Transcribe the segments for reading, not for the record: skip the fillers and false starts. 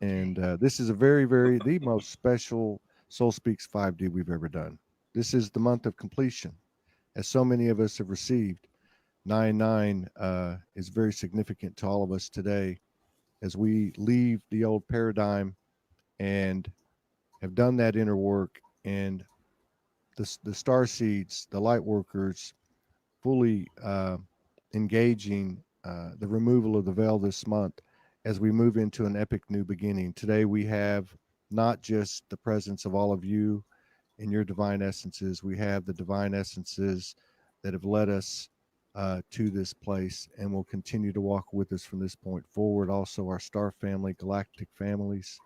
And this is a very, very, the most special Soul Speaks 5D we've ever done. This is the month of completion, as so many of us have received. 9-9 is very significant to all of us today as we leave the old paradigm and have done that inner work. And the star seeds, the light workers, fully engaging the removal of the veil this month as we move into an epic new beginning. Today, we have not just the presence of all of you in your divine essences, we have the divine essences that have led us to this place and will continue to walk with us from this point forward. Also, our star family, galactic families,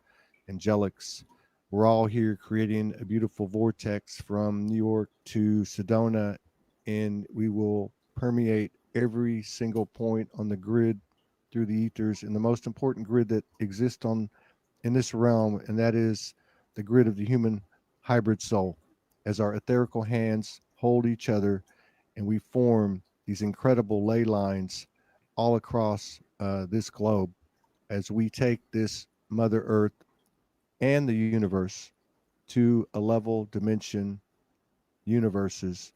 angelics. We're all here creating a beautiful vortex from New York to Sedona, and we will permeate every single point on the grid through the ethers, and the most important grid that exists on in this realm, and that is the grid of the human hybrid soul. As our etherical hands hold each other, and we form these incredible ley lines all across this globe, as we take this Mother Earth and the universe to a level, dimension, universes,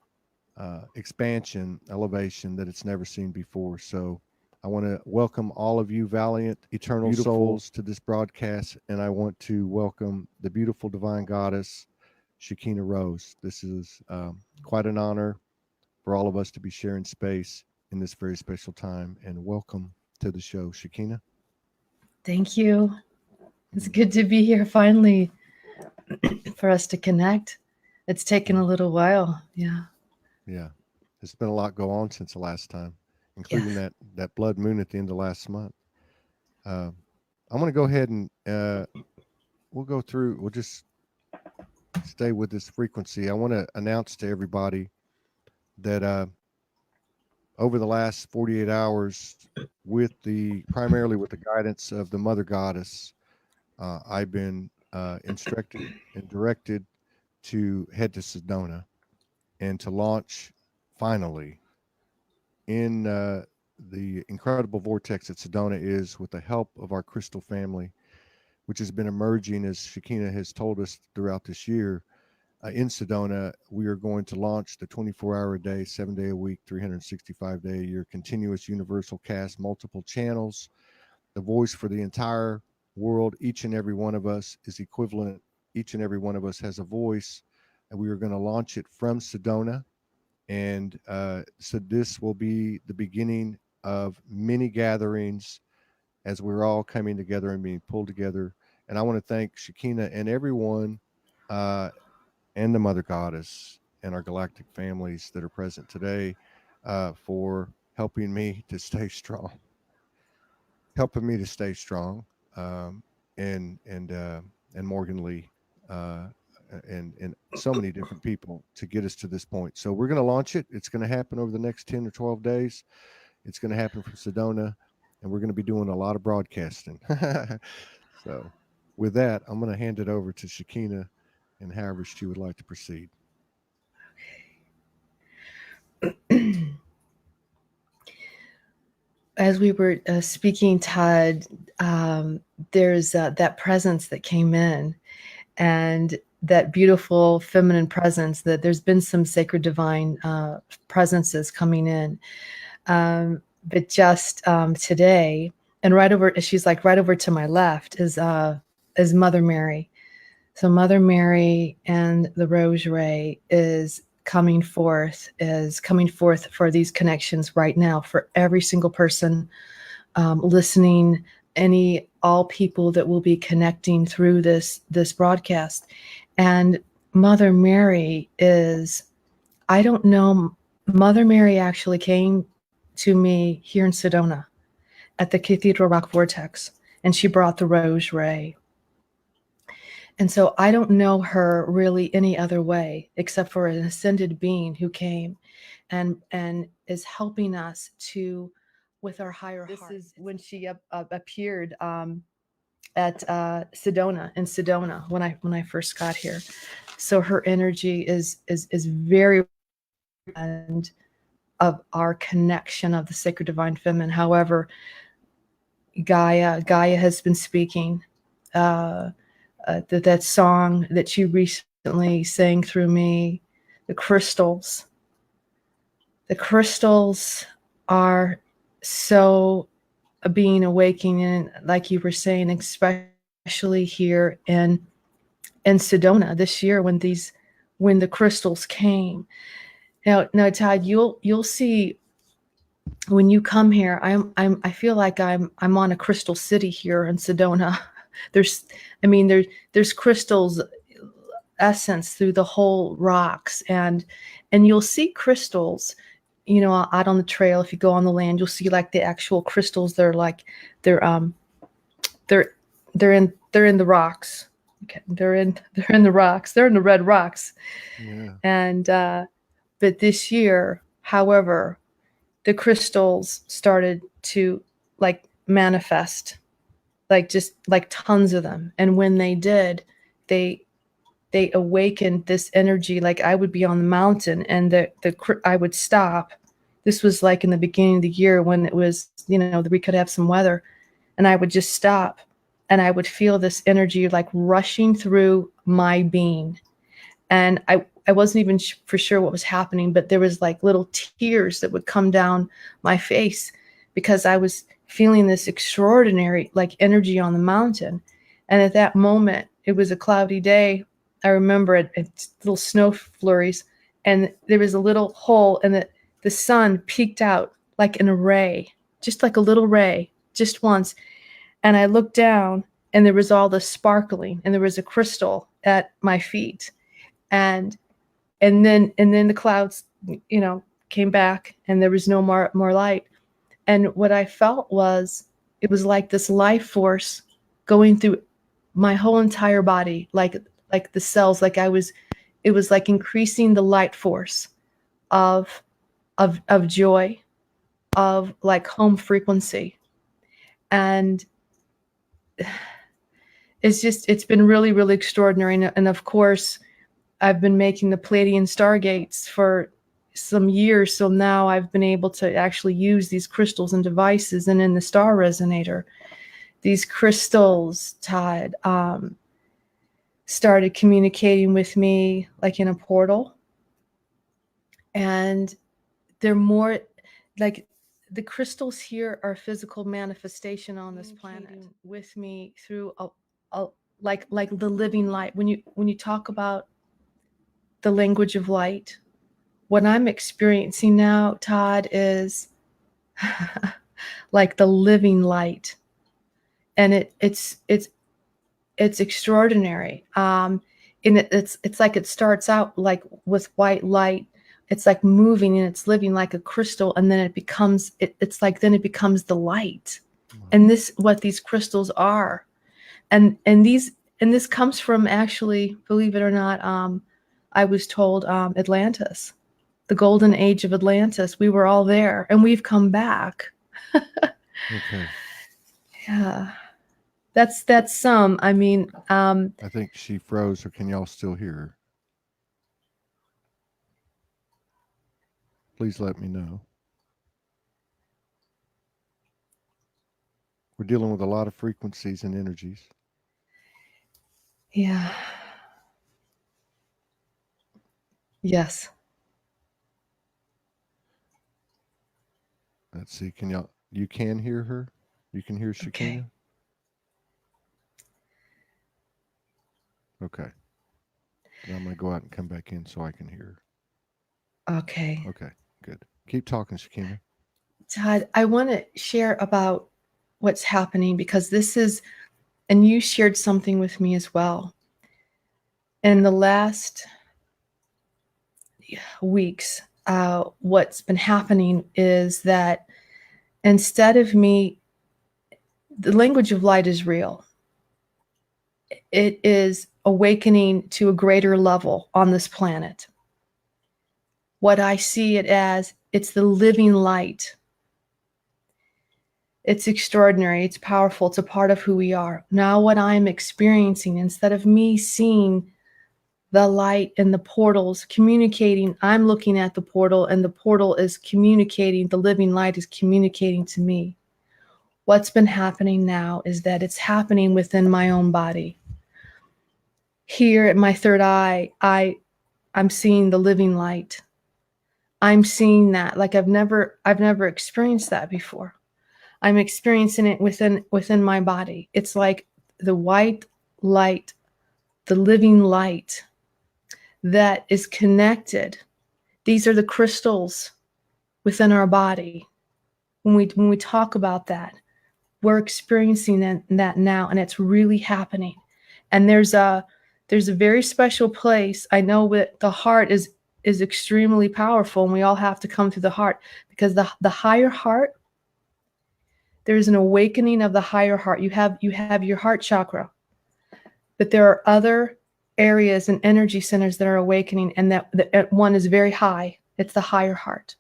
expansion, elevation that it's never seen before. So I want to welcome all of you valiant, eternal souls to this broadcast, and I want to welcome the beautiful divine goddess, Shekina Rose. This is quite an honor for all of us to be sharing space in this very special time, and welcome to the show, Shekina. Thank you. It's good to be here finally for us to connect. It's taken a little while. Yeah. Yeah. There's been a lot go on since the last time, including Yes. that blood moon at the end of last month. Uh, I'm going to go ahead and we'll just stay with this frequency. I want to announce to everybody that over the last 48 hours, primarily with the guidance of the Mother Goddess, I've been instructed and directed to head to Sedona and to launch finally in the incredible vortex that Sedona is, with the help of our crystal family, which has been emerging, as Shekina has told us throughout this year. In Sedona, we are going to launch the 24-hour a day, 7-day a week, 365-day a year continuous universal cast, multiple channels, the voice for the entire world. Each and every one of us is equivalent. Each and every one of us has a voice, and we are going to launch it from Sedona. And so this will be the beginning of many gatherings as we're all coming together and being pulled together. And I want to thank Shekina and everyone and the Mother Goddess and our galactic families that are present today for helping me to stay strong, helping me to stay strong, and Morgan Lee, uh, and so many different people to get us to this point. So we're going to launch it. It's going to happen over the next 10 or 12 days. It's going to happen from Sedona, and we're going to be doing a lot of broadcasting. So with that, I'm going to hand it over to Shekina and however she would like to proceed. As we were speaking, Todd, there's that presence that came in, and that beautiful feminine presence. That there's been some sacred divine presences coming in, but just today, and right over, she's like right over to my left is Mother Mary. So Mother Mary and the Rose Ray is coming forth for these connections right now for every single person listening, all people that will be connecting through this broadcast. And Mother Mary is, I don't know, Mother Mary actually came to me here in Sedona at the Cathedral Rock Vortex, and she brought the Rose Ray. And so I don't know her really any other way except for an ascended being who came and is helping us to, with our higher heart. This is when she appeared at Sedona when I first got here. So her energy is very and of our connection of the sacred divine feminine. However, Gaia has been speaking that song that you recently sang through me, the crystals. The crystals are so being awakening, like you were saying, especially here in Sedona this year when the crystals came. Now, Todd, you'll see when you come here. I feel like I'm on a crystal city here in Sedona. There's crystals essence through the whole rocks, and you'll see crystals, out on the trail. If you go on the land, you'll see like the actual crystals. They're like they're they're they're in the rocks. Okay, they're in the rocks. They're in the red rocks. Yeah. And but this year, however, the crystals started to like manifest, like just like tons of them. And when they did, they awakened this energy. Like I would be on the mountain and I would stop. This was like in the beginning of the year when it was, we could have some weather, and I would just stop and I would feel this energy like rushing through my being. And I wasn't even for sure what was happening, but there was like little tears that would come down my face because I was feeling this extraordinary like energy on the mountain. And at that moment, it was a cloudy day. I remember it, little snow flurries, and there was a little hole, and the sun peeked out like in a ray, just like a little ray, just once. And I looked down, and there was all this sparkling, and there was a crystal at my feet. And then the clouds, came back, and there was no more light. And what I felt was, it was like this life force going through my whole entire body, like the cells, it was like increasing the light force of joy, of like home frequency. And it's been really, really extraordinary. And of course, I've been making the Pleiadian stargates for some years. So now I've been able to actually use these crystals and devices. And in the star resonator, these crystals, Todd, started communicating with me like in a portal. And they're more like the crystals here are physical manifestation on this planet with me through a like the living light. When you talk about the language of light, what I'm experiencing now, Todd, is like the living light. And it's extraordinary. And it's like it starts out like with white light. It's like moving and it's living like a crystal, and then it becomes it's like then it becomes the light. Wow. And what these crystals are. And this comes from, actually, believe it or not, I was told Atlantis, the golden age of Atlantis. We were all there, and we've come back. Okay. Yeah. That's some. I think she froze, or can y'all still hear her? Please let me know. We're dealing with a lot of frequencies and energies. Yeah. Yes. Let's see. You can hear her? You can hear Shekina? Okay. Then I'm going to go out and come back in so I can hear her. Okay. Okay, good. Keep talking, Shekina. Todd, I want to share about what's happening, because and you shared something with me as well. In the last weeks, what's been happening is that instead of me, the language of light is real. It is awakening to a greater level on this planet. What I see it as, it's the living light. It's extraordinary. It's powerful. It's a part of who we are. Now what I'm experiencing, instead of me seeing the light and the portals communicating, I'm looking at the portal, and the portal is communicating, the living light is communicating to me. what's been happening now is that it's happening within my own body. Here at my third eye, I'm seeing the living light. I'm seeing that like I've never experienced that before. I'm experiencing it within my body. It's like the white light, the living light that is connected. These are the crystals within our body. When we talk about that, we're experiencing that now, and it's really happening. And there's a very special place. I know that the heart is extremely powerful, and we all have to come through the heart, because the higher heart, there's an awakening of the higher heart. You have your heart chakra, but there are other areas and energy centers that are awakening, and that one is very high. It's the higher heart.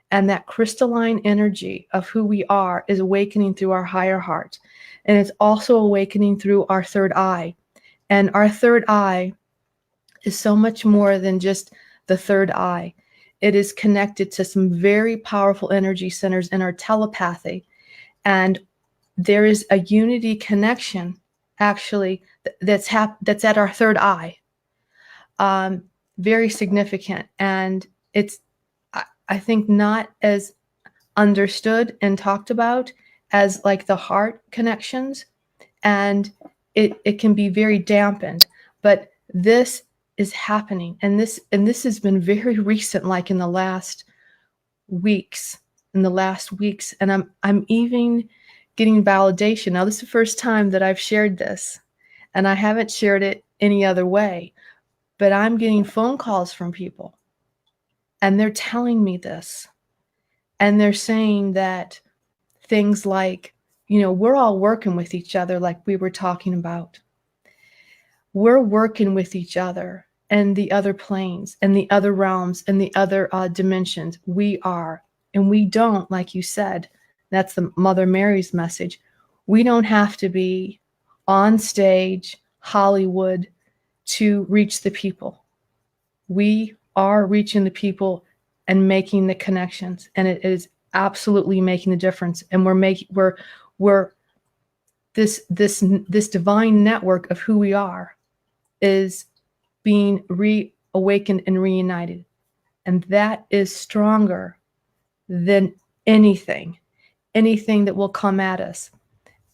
And that crystalline energy of who we are is awakening through our higher heart. And it's also awakening through our third eye. And our third eye is so much more than just the third eye. It is connected to some very powerful energy centers in our telepathy. And there is a unity connection, actually, that's at our third eye. Very significant. And it's, I think, not as understood and talked about as like the heart connections, and it can be very dampened, but this is happening, and this has been very recent, like in the last weeks, and I'm even getting validation. Now, this is the first time that I've shared this, and I haven't shared it any other way, but I'm getting phone calls from people, and they're telling me this. And they're saying that things like, we're all working with each other, like we were talking about. We're working with each other and the other planes and the other realms and the other dimensions. We are. And we don't, like you said, that's the Mother Mary's message. We don't have to be on stage, Hollywood, to reach the people. We are reaching the people and making the connections, and it is absolutely making the difference. And we're this divine network of who we are is being reawakened and reunited, and that is stronger than anything that will come at us.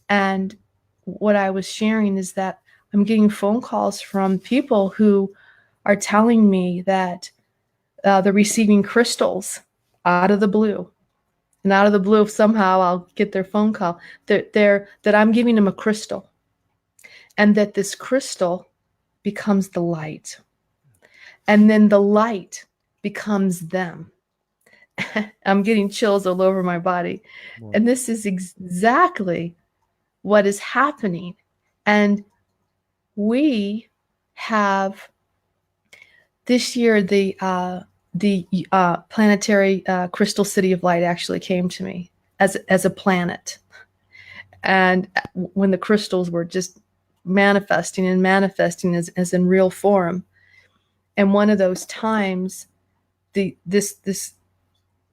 And what I was sharing is that I'm getting phone calls from people who are telling me that they're receiving crystals out of the blue. And out of the blue, somehow I'll get their phone call that I'm giving them a crystal, and that this crystal becomes the light. And then the light becomes them. I'm getting chills all over my body. Wow. And this is exactly what is happening. And we have this year, the planetary crystal city of light actually came to me as a planet. And when the crystals were just manifesting as in real form. And one of those times, this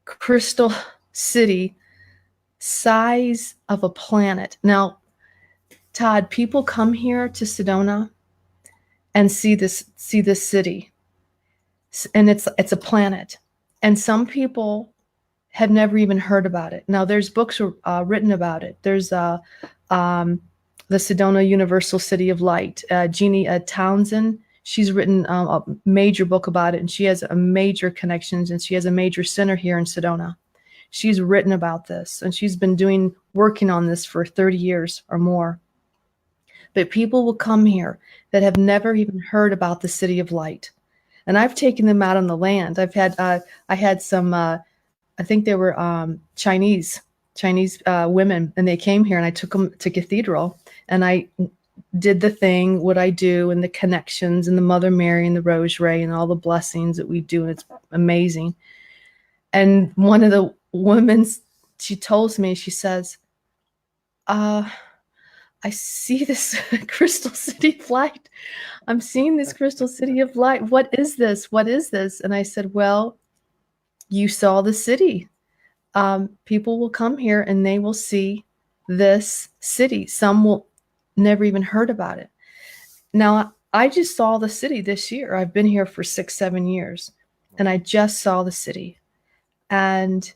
crystal city size of a planet. Now, Todd, people come here to Sedona and see this city, and it's a planet, and some people have never even heard about it. Now, there's books written about it. There's the Sedona Universal City of Light. Jeannie Townsend, she's written a major book about it, and she has a major connections, and she has a major center here in Sedona. She's written about this, and she's been working on this for 30 years or more. But people will come here that have never even heard about the City of Light. And I've taken them out on the land. I had some, I think they were Chinese women, and they came here, and I took them to Cathedral, and I did the thing, what I do, and the connections, and the Mother Mary, and the Rosary, and all the blessings that we do, and it's amazing. And one of the women, she tells me, she says, I see this crystal city of light. I'm seeing this crystal city of light. What is this? What is this? And I said, well, you saw the city. People will come here and they will see this city. Some will never even heard about it. Now, I just saw the city this year. I've been here for 6-7 years, and I just saw the city. And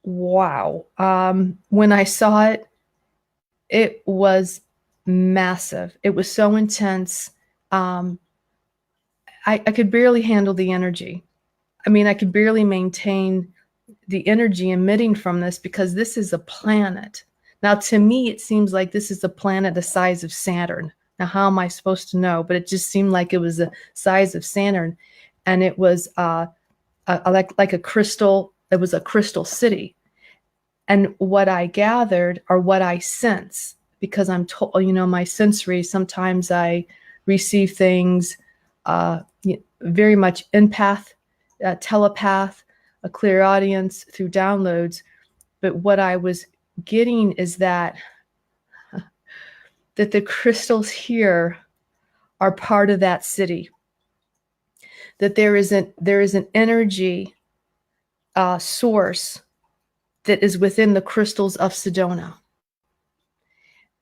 wow, when I saw it, it was massive. It was so intense. I could barely handle the energy. I mean, I could barely maintain the energy emitting from this, because this is a planet. Now, to me, it seems like this is a planet the size of Saturn. Now, how am I supposed to know? But it just seemed like it was the size of Saturn, and it was like a crystal. It was a crystal city. And what I gathered, or what I sense, because I'm told, my sensory, sometimes I receive things very much empath, telepath, a clear audience through downloads. But what I was getting is that the crystals here are part of that city. That there is an energy source that is within the crystals of Sedona.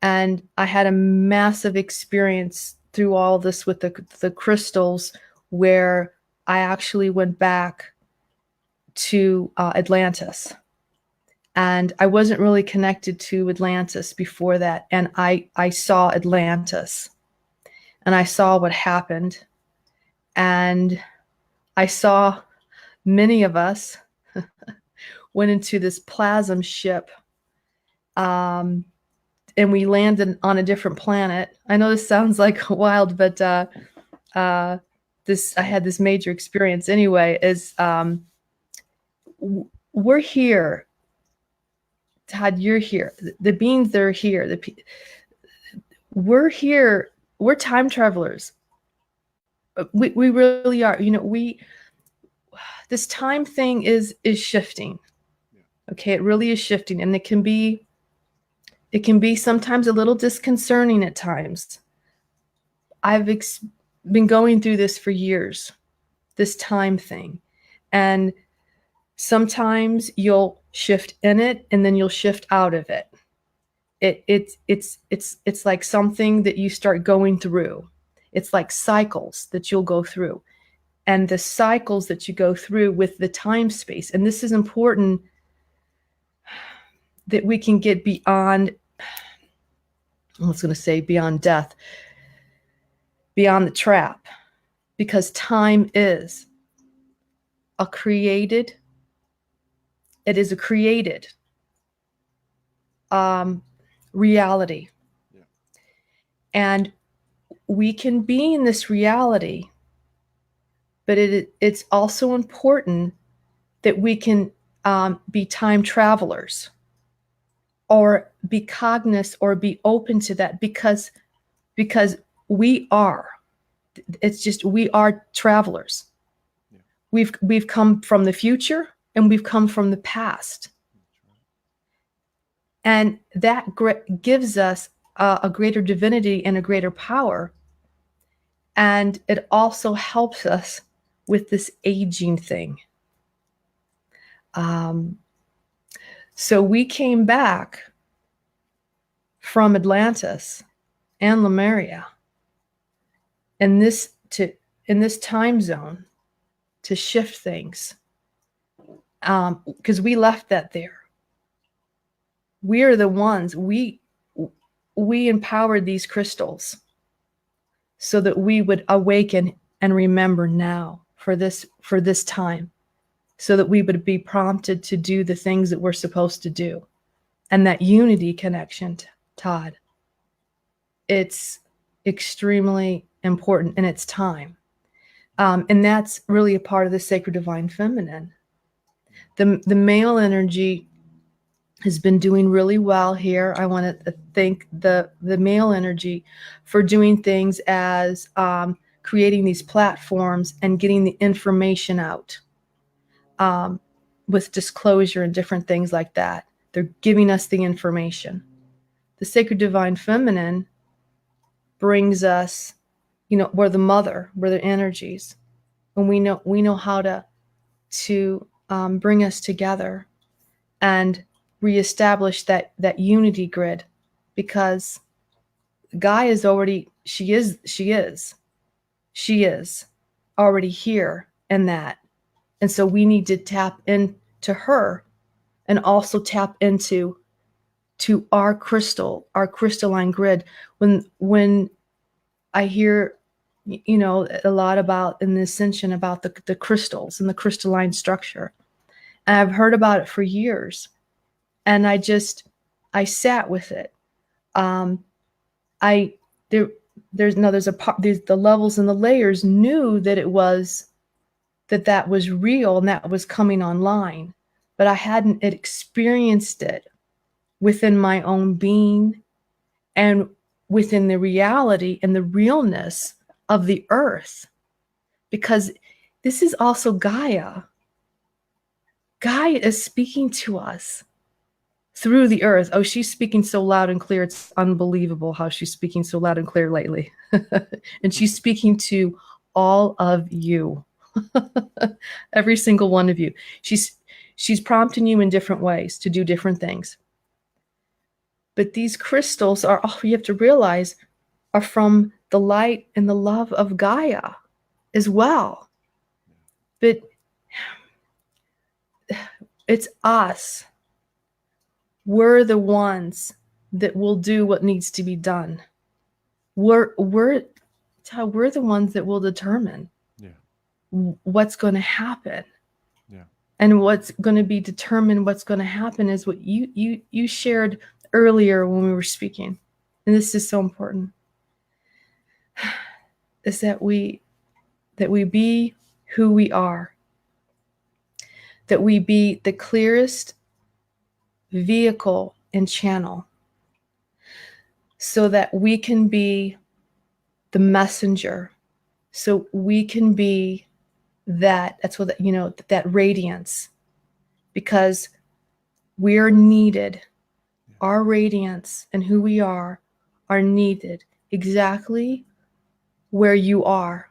And I had a massive experience through all this with the crystals, where I actually went back to Atlantis. And I wasn't really connected to Atlantis before that. And I saw Atlantis, and I saw what happened. And I saw many of us went into this plasm ship, and we landed on a different planet. I know this sounds like wild, but I had this major experience anyway. We're here, Todd. You're here. The beings that are here. We're here. We're time travelers. We really are. This time thing is shifting. Okay, it really is shifting, and it can be sometimes a little disconcerting at times. I've been going through this for years, this time thing, and sometimes you'll shift in it, and then you'll shift out of it. It's like something that you start going through. It's like cycles that you'll go through, and the cycles that you go through with the time space. And this is important, that we can get beyond, I was going to say beyond death, beyond the trap, because time is a created reality. Yeah. And we can be in this reality, but it's also important that we can be time travelers, or be cognizant, or be open to that, because we are. It's just, we are travelers. Yeah. We've come from the future, and we've come from the past. And that gives us a greater divinity and a greater power. And it also helps us with this aging thing. So we came back from Atlantis and Lemuria in this time zone to shift things, because we left that there. We are the ones, we empowered these crystals so that we would awaken and remember now for this time, so that we would be prompted to do the things that we're supposed to do. And that unity connection, Todd, it's extremely important, and it's time. And that's really a part of the sacred divine feminine. The male energy has been doing really well here. I want to thank the male energy for doing things as creating these platforms and getting the information out, with disclosure and different things like that. They're giving us the information. The sacred divine feminine brings us, we're the mother, we're the energies, and we know how to bring us together. And reestablish that unity grid, because Gaia is already, she is already here in that. And so we need to tap into her, and also tap into our crystalline grid. When I hear, a lot about in the ascension about the crystals and the crystalline structure, and I've heard about it for years, and I sat with it. um I there there's a part, there's the levels and the layers knew that that was real and that was coming online, but I hadn't experienced it within my own being, and within the reality and the realness of the earth, because this is also Gaia. Gaia is speaking to us through the earth. Oh, she's speaking so loud and clear. It's unbelievable how she's speaking so loud and clear lately. And she's speaking to all of you. Every single one of you. She's prompting you in different ways to do different things. But these crystals are, all you have to realize, are from the light and the love of Gaia as well. But it's us. We're the ones that will do what needs to be done. We're the ones that will determine what's going to happen. Yeah. And what's going to be determined, what's going to happen, is what you shared earlier when we were speaking. And this is so important. Is that we be who we are. That we be the clearest vehicle and channel, so that we can be the messenger, so we can be that's what, that radiance, because we're needed. Our radiance and who we are needed exactly where you are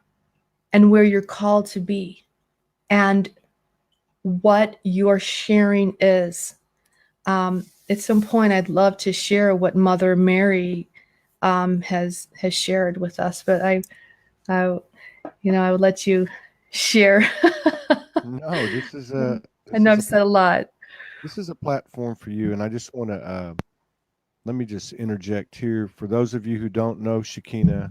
and where you're called to be, and what your sharing is. At some point, I'd love to share what Mother Mary has shared with us, but I would let you share. No, I know I've said a lot. this is a platform for you, and I just want to let me just interject here. For those of you who don't know Shekina,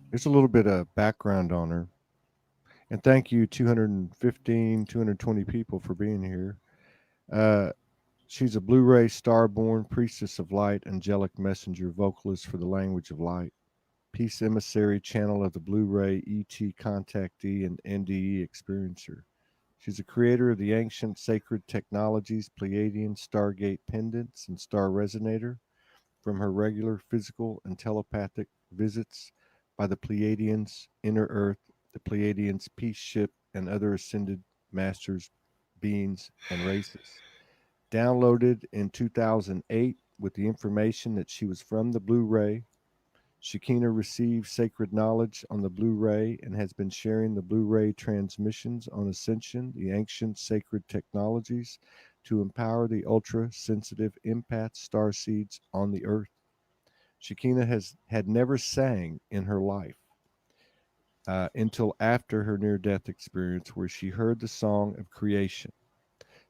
there's a little bit of background on her. And thank you, 215, 220 people for being here. Uh, she's a Blu-ray starborn, priestess of light, angelic messenger, vocalist for the language of light, peace emissary, channel of the Blu-ray, ET contactee, and NDE experiencer. She's a creator of the ancient sacred technologies, Pleiadian Stargate pendants, and Star Resonator, from her regular physical and telepathic visits by the Pleiadians, Inner Earth, the Pleiadians' peace ship, and other ascended masters, beings, and races. Downloaded in 2008 with the information that she was from the Blu ray, Shekina received sacred knowledge on the Blu ray and has been sharing the Blu ray transmissions on Ascension, the ancient sacred technologies, to empower the ultra sensitive empath starseeds on the earth. Shekina had never sang in her life until after her near death experience, where she heard the song of creation.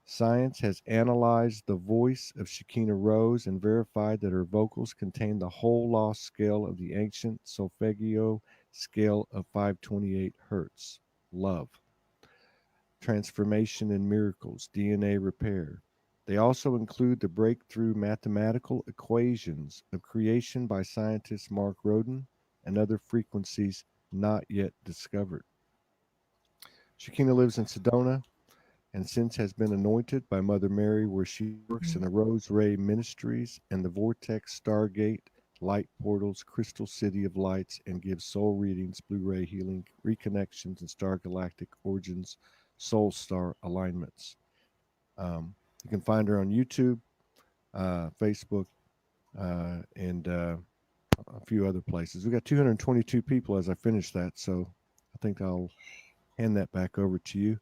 Science has analyzed the voice of Shekina Rose and verified that her vocals contain the whole lost scale of the ancient solfeggio scale of 528 hertz. Love, transformation and miracles, DNA repair. They also include the breakthrough mathematical equations of creation by scientist Mark Roden and other frequencies not yet discovered. Shekina lives in Sedona and since has been anointed by Mother Mary, where she works in the Rose Ray Ministries and the Vortex Stargate Light Portals, Crystal City of Lights, and gives soul readings, Blu-ray healing, reconnections, and star galactic origins, soul star alignments. You can find her on YouTube, Facebook, and a few other places. We got 222 people as I finish that, so I think I'll hand that back over to you.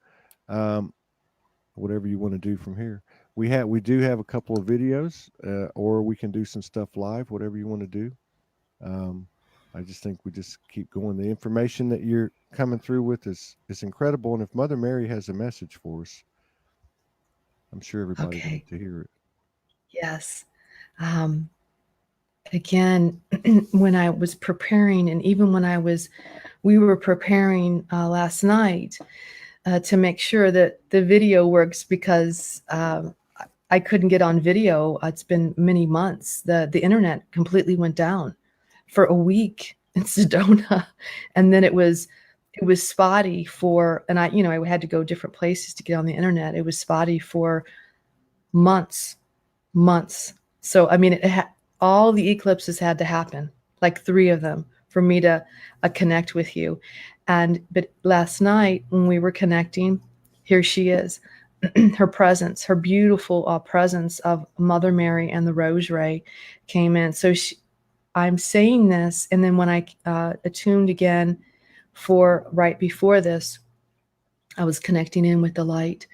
Whatever you want to do from here. We do have a couple of videos, or we can do some stuff live, whatever you want to do. Um, I just think we just keep going. The information that you're coming through with is incredible, and if Mother Mary has a message for us, I'm sure everybody would Okay. like to hear it. Yes. Um, Again, when I was preparing, and even when we were preparing last night to make sure that the video works, because I couldn't get on video. It's been many months. The internet completely went down for a week in Sedona, and then it was spotty for, and I had to go different places to get on the internet. It was spotty for months, months. So I mean, all the eclipses had to happen, like 3 of them, for me to connect with you. But last night when we were connecting, here she is. Her presence, her beautiful presence of Mother Mary and the Rosary came in. So I'm saying this, and then when I attuned again for right before this, I was connecting in with the light,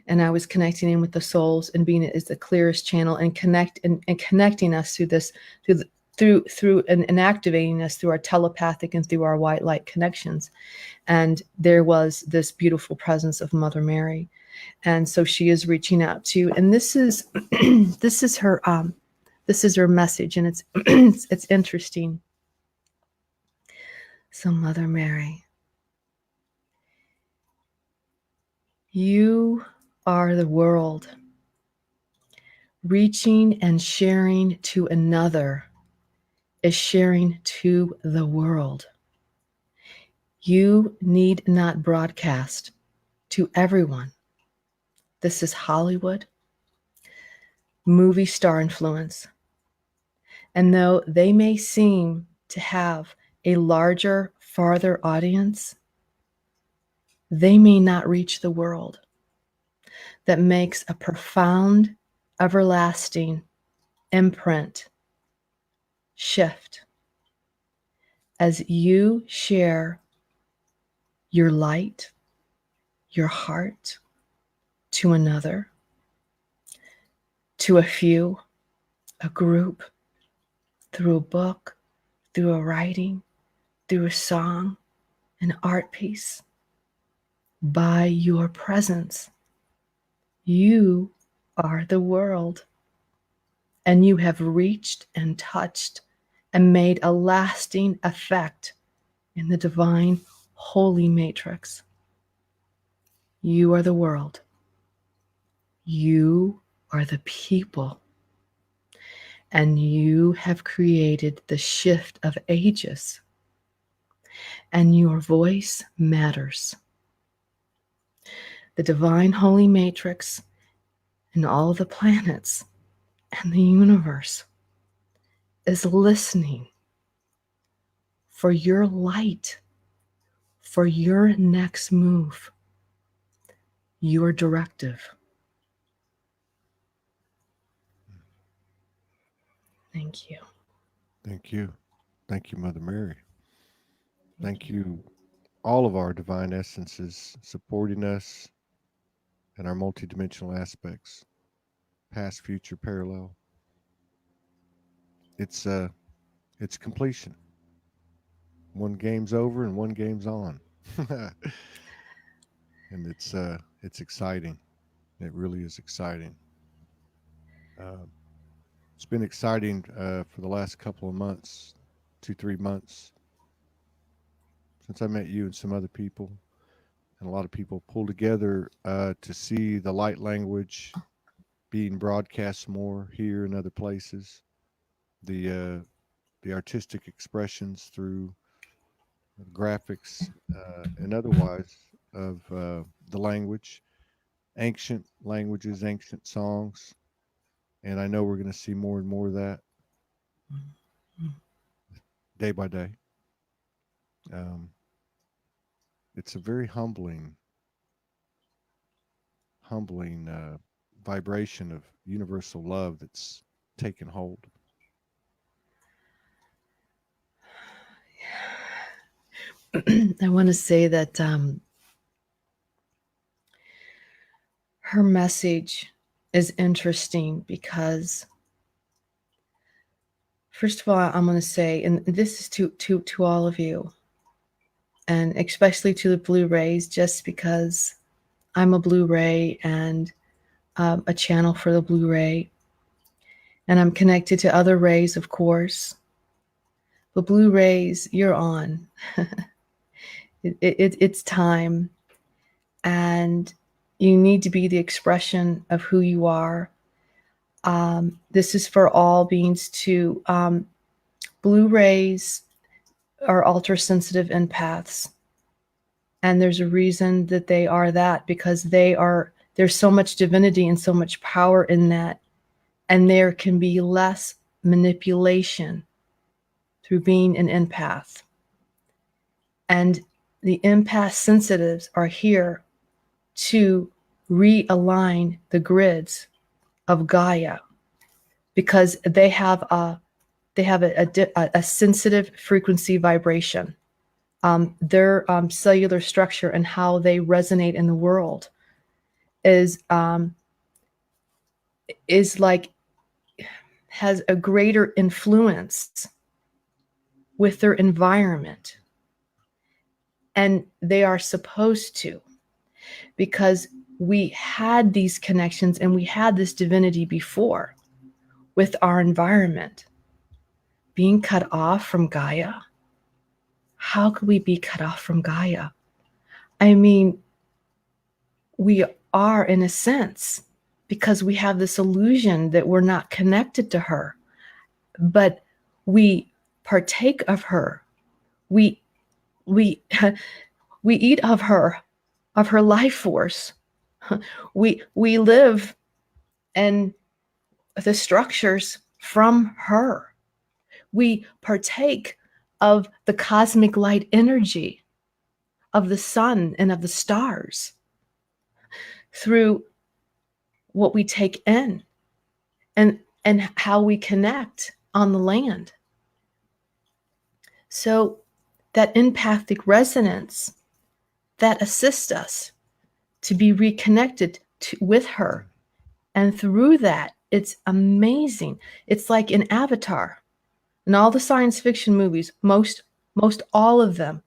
and I was connecting in with the souls, and being it is the clearest channel, and connecting us through this, and activating us through our telepathic and through our white light connections. And there was this beautiful presence of Mother Mary, and so she is reaching out to you. And this is this is her message, and it's it's interesting. So, Mother Mary, you are the world. Reaching and sharing to another is sharing to the world. You need not broadcast to everyone. This is Hollywood, movie star influence. And though they may seem to have a larger, farther audience, they may not reach the world. That makes a profound, everlasting imprint shift as you share your light, your heart to another, to a few, a group, through a book, through a writing, through a song, an art piece. By your presence, you are the world, and you have reached and touched and made a lasting effect in the divine holy matrix. You are the world. You are the people. And you have created the shift of ages. And your voice matters. The divine holy matrix and all the planets and the universe is listening for your light, for your next move, your directive. Thank you. Thank you. Thank you, Mother Mary. Thank you, all of our divine essences supporting us and our multidimensional aspects, past, future, parallel. It's it's completion. One game's over and one game's on. And it's exciting. It really is exciting. Uh, it's been exciting for the last couple of months, 2 3 months, since I met you and some other people, and a lot of people pull together to see the light language being broadcast more here and other places. The artistic expressions through graphics and otherwise of the language, ancient languages, ancient songs, and I know we're going to see more and more of that day by day. Um, it's a very humbling vibration of universal love that's taken hold. I want to say that her message is interesting because, first of all, I'm going to say, and this is to all of you, and especially to the Blu-rays, just because I'm a Blu-ray and a channel for the Blu-ray, and I'm connected to other rays, of course. The Blu-rays, you're on. It's time, and you need to be the expression of who you are. This is for all beings too. Blu-rays are ultra-sensitive empaths, and there's a reason that they are that, because there's so much divinity and so much power in that, and there can be less manipulation through being an empath. And the empath sensitives are here to realign the grids of Gaia, because they have a sensitive frequency vibration. Their cellular structure and how they resonate in the world is like, has a greater influence with their environment, and they are supposed to, because we had these connections and we had this divinity before with our environment. Being cut off from Gaia, how could we be cut off from Gaia? I mean, we are, in a sense, because we have this illusion that we're not connected to her, but we partake of her. We we eat of her life force. We live in the structures from her. We partake of the cosmic light energy of the sun and of the stars through what we take in, and how we connect on the land. So that empathic resonance, that assists us to be reconnected with her. And through that, it's amazing. It's like in Avatar and all the science fiction movies, most all of them,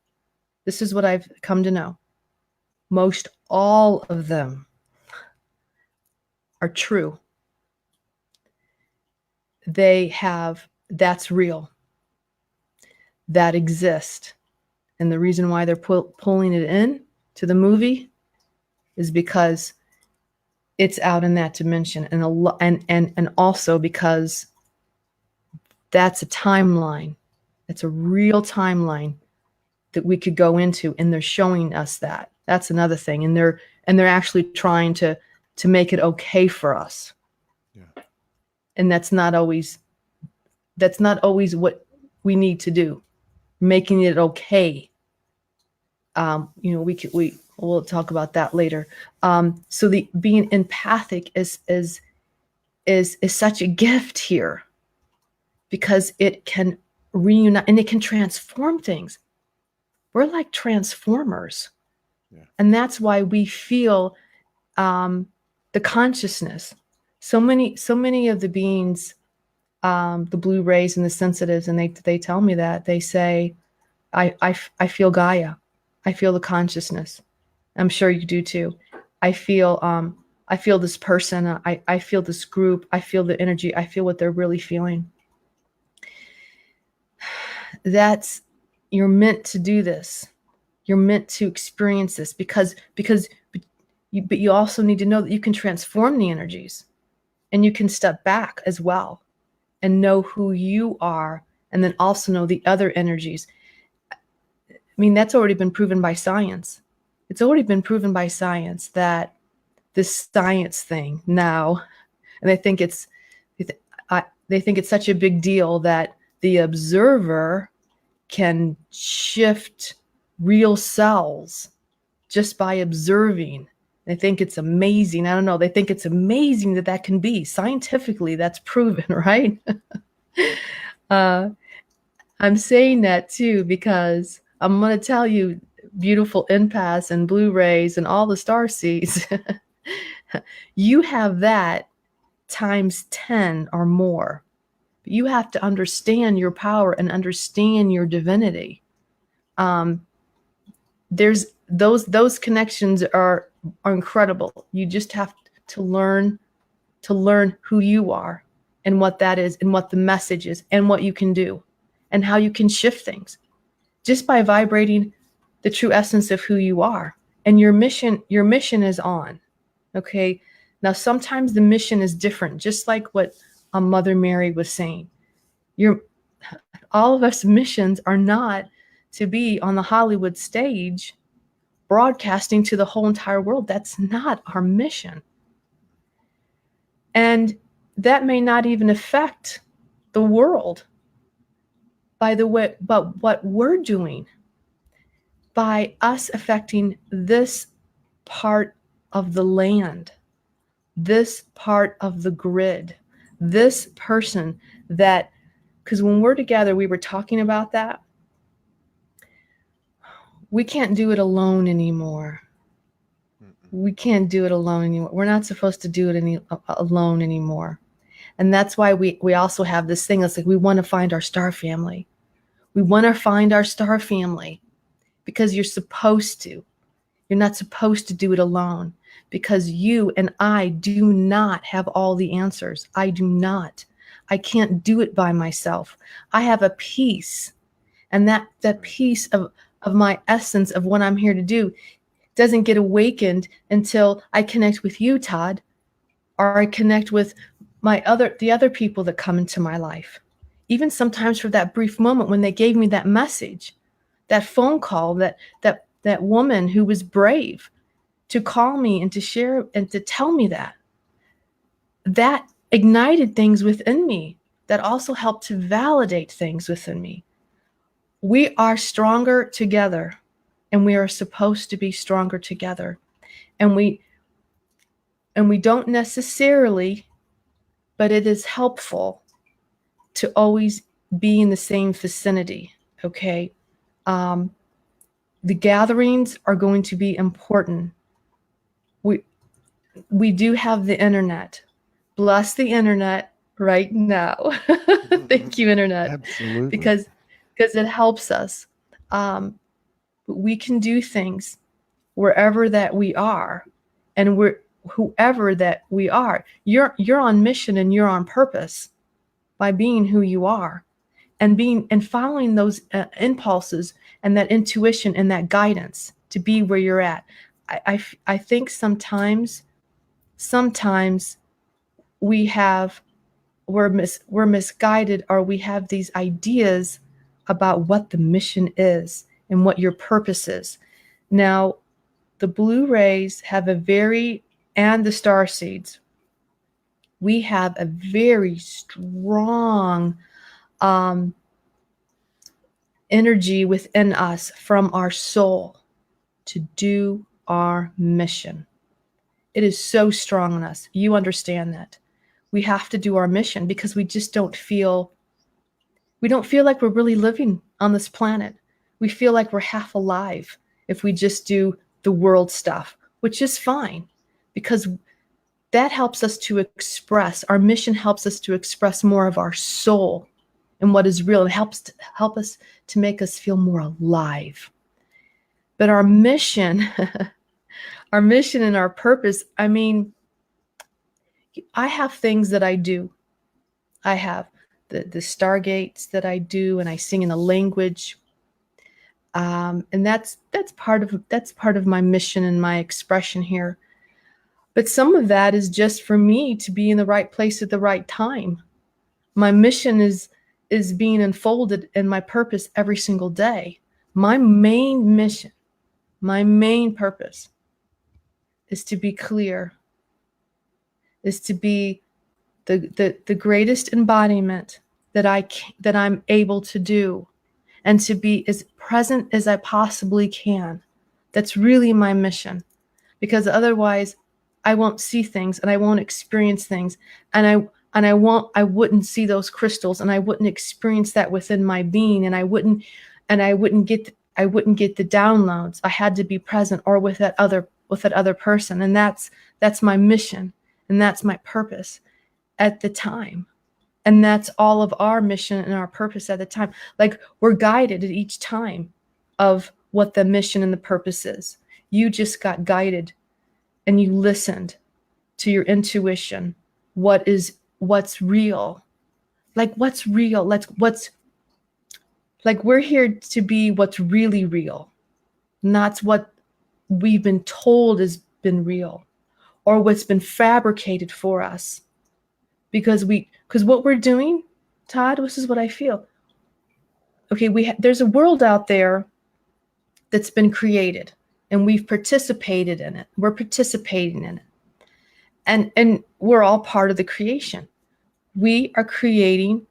this is what I've come to know, most all of them are true. That's real. That exists. And the reason why they're pulling it in to the movie is because it's out in that dimension, and also because that's a timeline. It's a real timeline that we could go into, and they're showing us that. That's another thing, and they're actually trying to make it okay for us. Yeah. And that's not always what we need to do. Making it okay. We'll talk about that later. So the being empathic is such a gift here, because it can reunite and it can transform things. We're like transformers. Yeah. And that's why we feel the consciousness. So many of the beings, the blue rays and the sensitives, and they tell me that. They say, I feel Gaia. I feel the consciousness. I'm sure you do too. I feel this person. I feel this group. I feel the energy. I feel what they're really feeling. You're meant to do this. You're meant to experience this because you also need to know that you can transform the energies, and you can step back as well and know who you are, and then also know the other energies. I mean, that's already been proven by science. It's already been proven by science that this science thing now, and they think it's such a big deal that the observer can shift real cells just by observing. They think it's amazing. I don't know. They think it's amazing that can be. Scientifically, that's proven, right? I'm saying that too because I'm going to tell you, beautiful empaths and Blu-rays and all the Starseeds, you have that times 10 or more. But you have to understand your power and understand your divinity. There's those connections are incredible. You just have to learn who you are and what that is and what the message is and what you can do and how you can shift things just by vibrating the true essence of who you are. And your mission is on. Okay. Now, sometimes the mission is different, just like what Mother Mary was saying. All of us missions are not to be on the Hollywood stage broadcasting to the whole entire world. That's not our mission. And that may not even affect the world by the way, but what we're doing by us affecting this part of the land, this part of the grid, this person that, because when we're together, we were talking about that. We can't do it alone anymore. We can't do it alone anymore. We're not supposed to do it alone anymore. And that's why we also have this thing that's like, we want to find our star family. We want to find our star family because you're supposed to. You're not supposed to do it alone because you and I do not have all the answers. I do not. I can't do it by myself. I have a piece, and that piece of my essence of what I'm here to do doesn't get awakened until I connect with you, Todd, or I connect with the other people that come into my life. Even sometimes for that brief moment when they gave me that message, that phone call, that woman who was brave to call me and to share and to tell me that ignited things within me that also helped to validate things within me. We are stronger together, and we are supposed to be stronger together. And we don't necessarily, but it is helpful to always be in the same vicinity, okay? The gatherings are going to be important. We do have the internet. Bless the internet right now. Thank you, internet. Absolutely. Because it helps us. We can do things wherever that we are, and whoever that we are. You're on mission and you're on purpose by being who you are, and following those impulses and that intuition and that guidance to be where you're at. I think sometimes we're misguided, or we have these ideas about what the mission is and what your purpose is. Now, the Blu-rays have and the Starseeds, we have a very strong energy within us from our soul to do our mission. It is so strong in us. You understand that. We have to do our mission because we don't feel like we're really living on this planet. We feel like we're half alive if we just do the world stuff, which is fine because that helps us to express. Our mission helps us to express more of our soul and what is real. It help us to make us feel more alive. But our mission, our mission and our purpose, I mean, I have things that I do. I have the stargates that I do, and I sing in a language. And that's part of my mission and my expression here. But some of that is just for me to be in the right place at the right time. My mission is being unfolded in my purpose every single day. My main mission, my main purpose is to be clear, is to be the greatest embodiment that I'm able to do, and to be as present as I possibly can. That's really my mission, because otherwise I won't see things and I won't experience things, and I wouldn't see those crystals, and I wouldn't experience that within my being, and I wouldn't get the downloads. I had to be present or with that other person, and that's my mission, and that's my purpose. at the time. And that's all of our mission and our purpose at the time. Like, we're guided at each time of what the mission and the purpose is. You just got guided and you listened to your intuition. What's real? Like, what's real? Like, we're here to be what's really real, not what we've been told has been real or what's been fabricated for us. Because what we're doing, Todd, this is what I feel. Okay, there's a world out there that's been created, and we've participated in it. We're participating in it, and we're all part of the creation. We are creating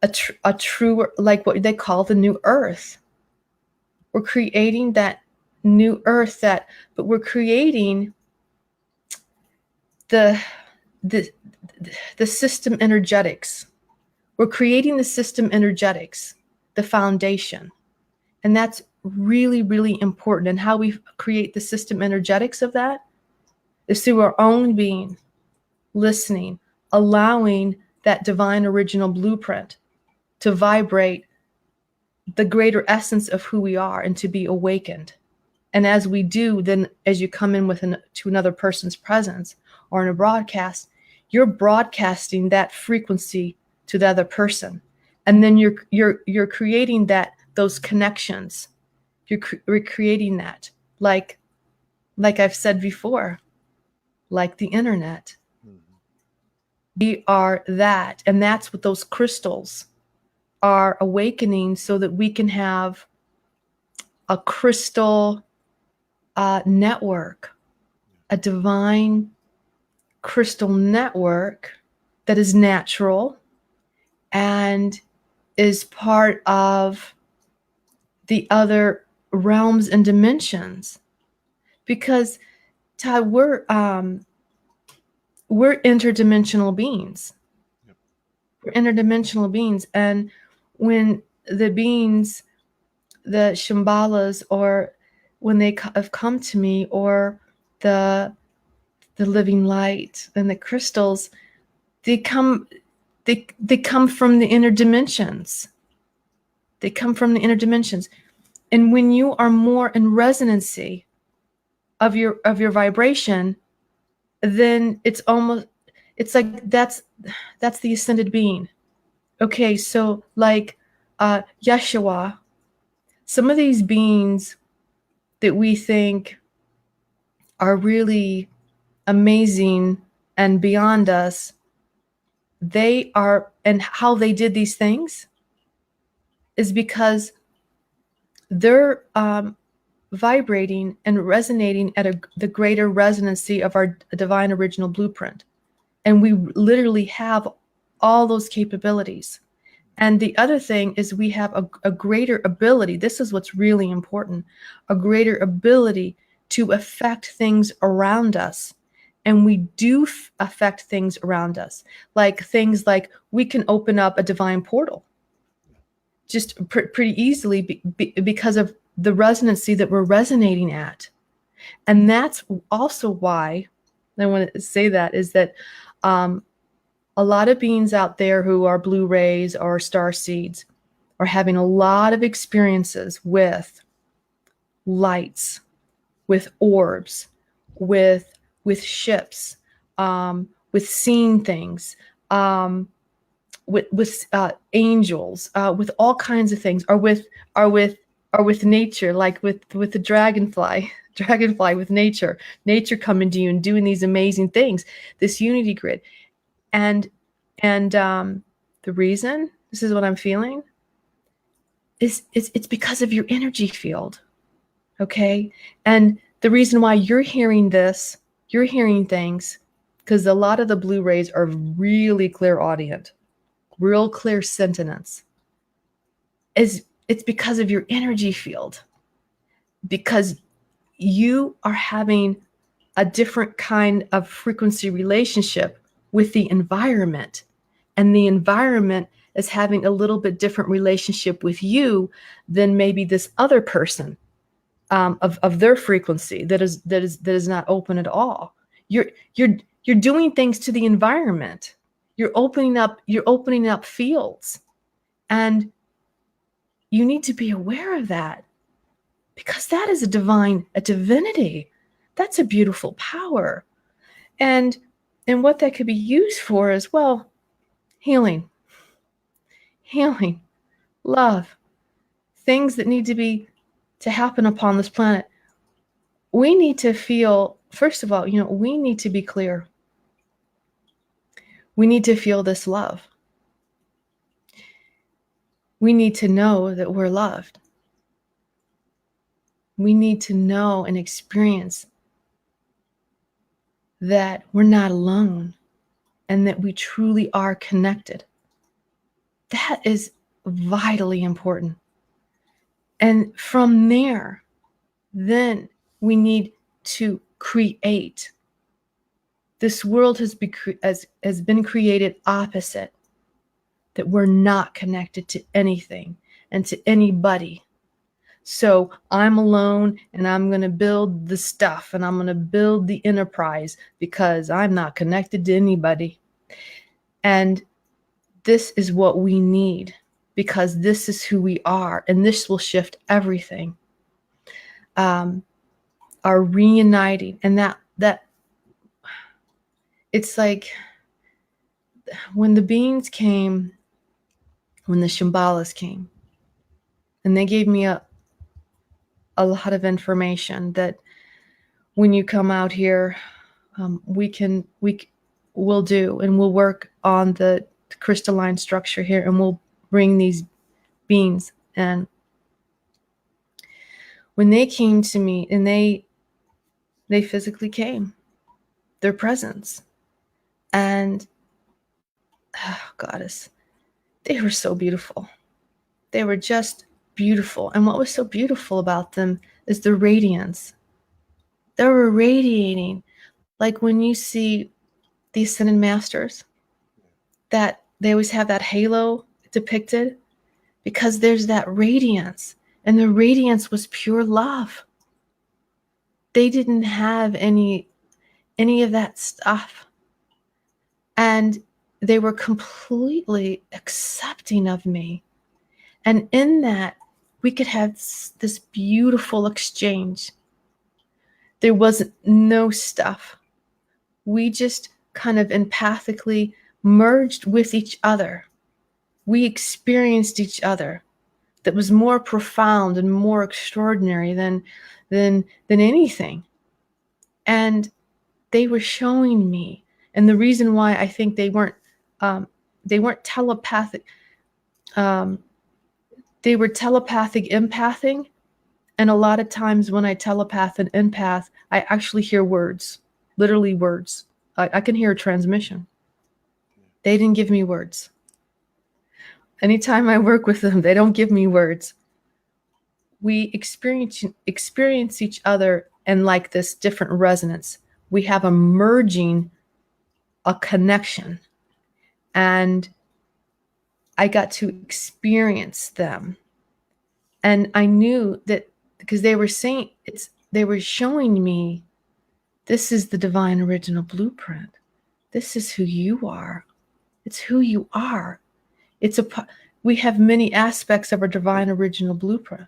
a true, like what they call the new Earth. We're creating that new Earth, but we're creating the system energetics. We're creating the system energetics, the foundation. And that's really, really important. And how we create the system energetics of that is through our own being, listening, allowing that divine original blueprint to vibrate the greater essence of who we are and to be awakened. And as we do, then as you come in to another person's presence or in a broadcast, you're broadcasting that frequency to the other person. And then you're creating those connections. You're creating that, like I've said before, like the internet. We are that, and that's what those crystals are awakening, so that we can have a crystal network, a divine crystal network that is natural and is part of the other realms and dimensions. Because, Todd, we're interdimensional beings. Yep. We're interdimensional beings. And when the beings, the Shambhalas, or when they have come to me, or the living light and the crystals, they come from the inner dimensions. They come from the inner dimensions. And when you are more in resonancy of your vibration, then it's like that's the ascended being. Okay, so like Yeshua, some of these beings that we think are really amazing and beyond us, they are, and how they did these things is because they're vibrating and resonating at the greater resonancy of our divine original blueprint. And we literally have all those capabilities. And the other thing is we have a greater ability. This is what's really important, a greater ability to affect things around us. And we do affect things around us, like things like we can open up a divine portal just pretty easily because of the resonancy that we're resonating at. And that's also why I want to say that is that a lot of beings out there who are blue rays or starseeds are having a lot of experiences with lights, with orbs, with ships, with seeing things, with angels, with all kinds of things, or with nature, like with the dragonfly with nature coming to you and doing these amazing things, this unity grid. And the reason, this is what I'm feeling, is it's because of your energy field. Okay. And the reason why you're hearing this, you're hearing things, because a lot of the blue rays are really clairaudient, real clear sentinels. It's because of your energy field, because you are having a different kind of frequency relationship with the environment, and the environment is having a little bit different relationship with you than maybe this other person of their frequency that is not open at all. You're You're doing things to the environment. You're opening up fields. And you need to be aware of that, because that is a divinity. That's a beautiful power. And what that could be used for is, well, healing, love, things that need to happen upon this planet. We need to feel, first of all, we need to be clear. We need to feel this love. We need to know that we're loved. We need to know and experience that we're not alone and that we truly are connected. That is vitally important. And from there, then we need to create. This world has been created opposite, that we're not connected to anything and to anybody. So I'm alone and I'm going to build the stuff and I'm going to build the enterprise because I'm not connected to anybody. And this is what we need, because this is who we are, and this will shift everything. Our reuniting, and that it's like when the beings came, when the Shimbalas came, and they gave me a lot of information that when you come out here, we'll do, and we'll work on the crystalline structure here, and we'll bring these beings. And when they came to me, and they physically came, their presence, and goddess, they were so beautiful. They were just beautiful. And what was so beautiful about them is the radiance. They were radiating, like when you see the Ascended Masters, that they always have that halo depicted, because there's that radiance, and the radiance was pure love. They didn't have any of that stuff. And they were completely accepting of me. And in that, we could have this beautiful exchange. There wasn't no stuff. We just kind of empathically merged with each other. We experienced each other. That was more profound and more extraordinary than anything. And they were showing me. And the reason why I think they weren't telepathic. They were telepathic empathing. And a lot of times when I telepath and empath, I actually hear words, literally words. I can hear a transmission. They didn't give me words. Anytime I work with them, they don't give me words. We experience each other in like this different resonance. We have a merging, a connection. And I got to experience them. And I knew that, because they were saying, they were showing me, this is the divine original blueprint. This is who you are. It's who you are. We have many aspects of our divine original blueprint.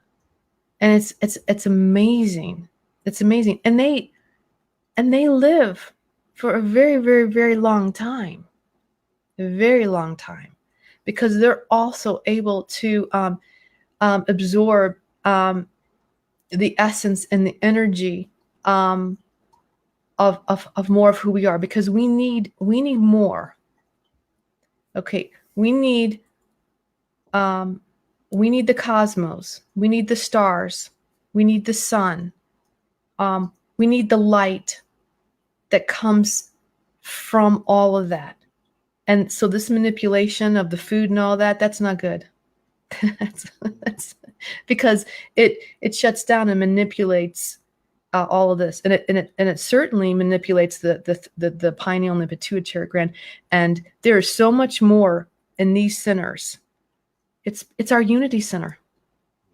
And it's amazing. It's amazing. And they live for a very, very, very long time. A very long time. Because they're also able to absorb the essence and the energy of more of who we are, because we need more. Okay, we need the cosmos, we need the stars, we need the sun, we need the light that comes from all of that. And so this manipulation of the food and all that, that's not good. that's because it shuts down and manipulates all of this, and it certainly manipulates the pineal and the pituitary gland. And there is so much more in these centers. It's our unity center.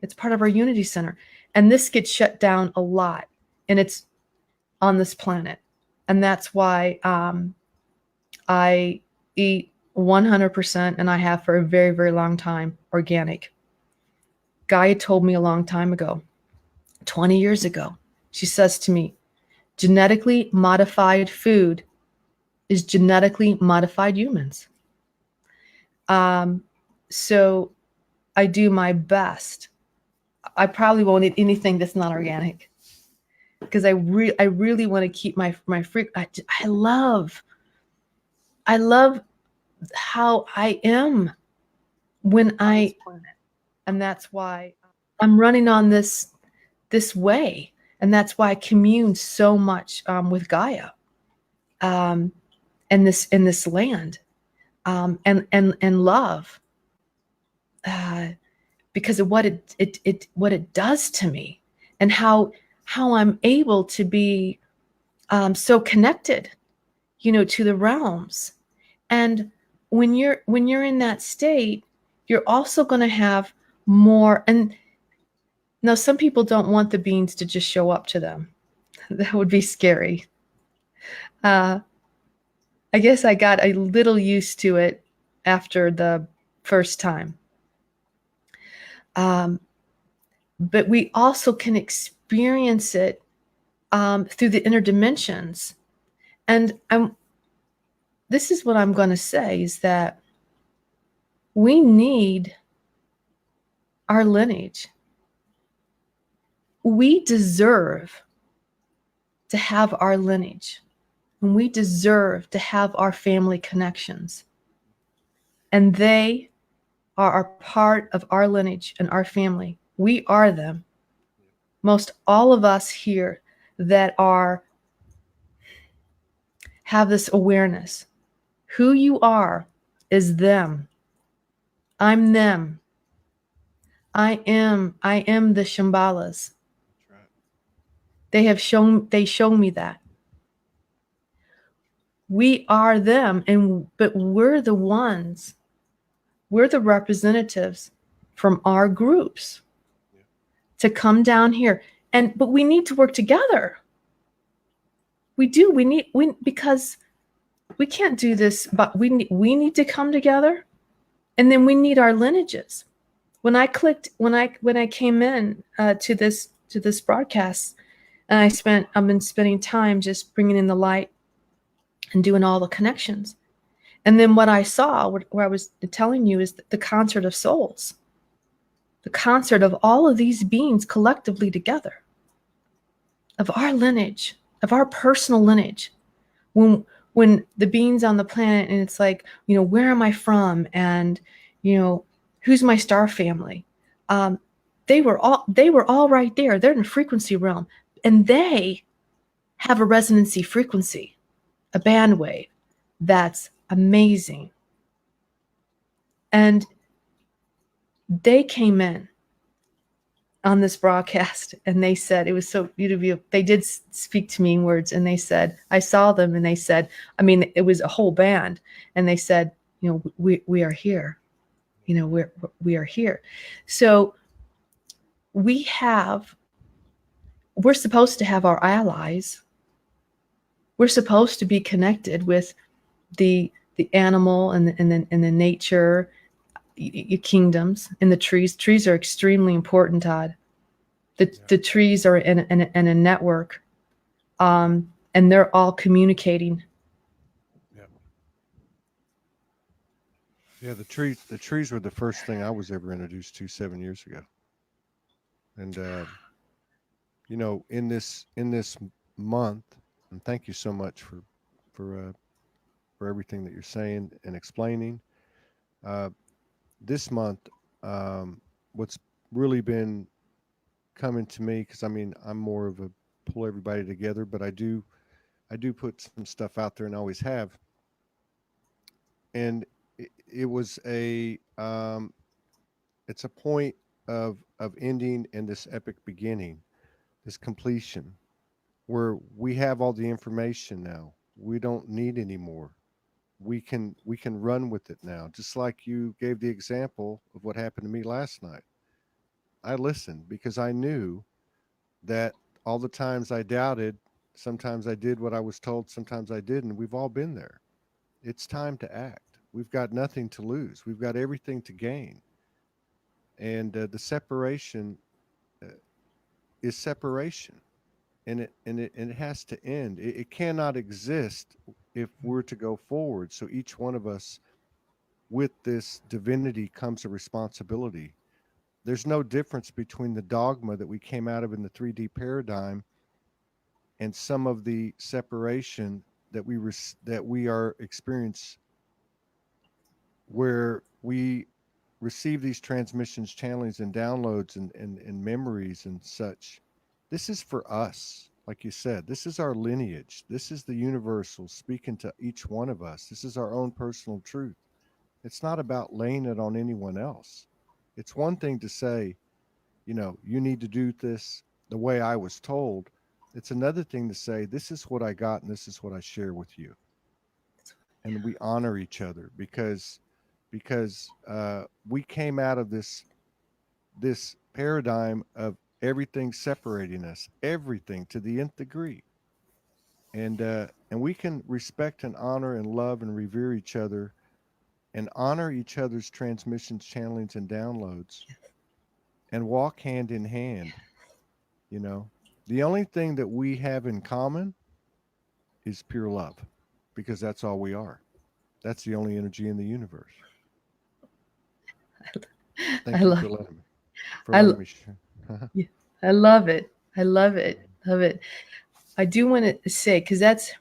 It's part of our unity center, and this gets shut down a lot, and it's on this planet. And that's why I eat 100%, and I have for a very, very long time, organic. Gaia told me a long time ago, 20 years ago, she says to me, genetically modified food is genetically modified humans. So I do my best. I probably won't eat anything that's not organic because I really want to keep my freak. I love how I am when I, and that's why I'm running on this way, and that's why I commune so much with Gaia, um, and this land, and love, uh, because of what it does to me, and how I'm able to be so connected, to the realms. And when you're in that state, you're also going to have more. And now some people don't want the beings to just show up to them. That would be scary. uh, I guess I got a little used to it after the first time. um, but we also can experience it through the inner dimensions. And this is what I'm going to say, is that we need our lineage. We deserve to have our lineage, and we deserve to have our family connections. And they are a part of our lineage and our family. We are them. Most all of us here that have this awareness. Who you are is them. I'm them. I am the Shambhalas. That's right. They show me that. We are them, but we're the ones. We're the representatives from our groups Yeah. to come down here. But we need to work together. We do. Because we can't do this, but we need to come together, and then we need our lineages. When I came in to this broadcast, and I've been spending time just bringing in the light and doing all the connections. And then what I saw, where I was telling you, is the concert of souls, the concert of all of these beings collectively together, of our lineage, of our personal lineage. When the beings on the planet, and it's like, where am I from, and who's my star family? Um, they were all right there. They're in the frequency realm, and they have a resonancy frequency, a bandwave that's amazing. And they came in on this broadcast, and they said, it was so beautiful. They did speak to me in words, and they said, I saw them, and they said, I mean, it was a whole band, and they said, we are here. We are here. So we're supposed to have our allies. We're supposed to be connected with the animal and the nature kingdoms, and the trees. Trees are extremely important, Todd. The trees are in a network, and they're all communicating. Yeah. Yeah. The trees were the first thing I was ever introduced to 7 years ago. And in this month, and thank you so much for for everything that you're saying and explaining. Uh, this month, what's really been coming to me, because I mean I'm more of a pull everybody together, but I do put some stuff out there and always have. And it was it's a point of ending and this epic beginning, this completion, where we have all the information now. We don't need any more. We can run with it now. Just like you gave the example of what happened to me last night. I listened because I knew that all the times I doubted Sometimes I did what I was told, sometimes I didn't. We've all been there. It's time to act. We've got nothing to lose, we've got everything to gain. And the separation uh, is separation. And it has to end. It cannot exist if we're to go forward. So each one of us, with this divinity comes a responsibility. There's no difference between the dogma that we came out of in the 3D paradigm and some of the separation that we are experience, where we receive these transmissions, channelings, and downloads, and memories and such. This is for us. Like you said, this is our lineage. This is the universal speaking to each one of us. This is our own personal truth. It's not about laying it on anyone else. It's one thing to say, you need to do this the way I was told. It's another thing to say, this is what I got and this is what I share with you. And we honor each other because we came out of this paradigm of everything separating us, everything to the nth degree. And we can respect and honor and love and revere each other and honor each other's transmissions, channelings, and downloads, and walk hand in hand. You know, the only thing that we have in common is pure love, because that's all we are. That's the only energy in the universe. I Thank you love, for letting me I, for letting me share. yeah, I love it. I love it. Love it. I do want to say, because that's,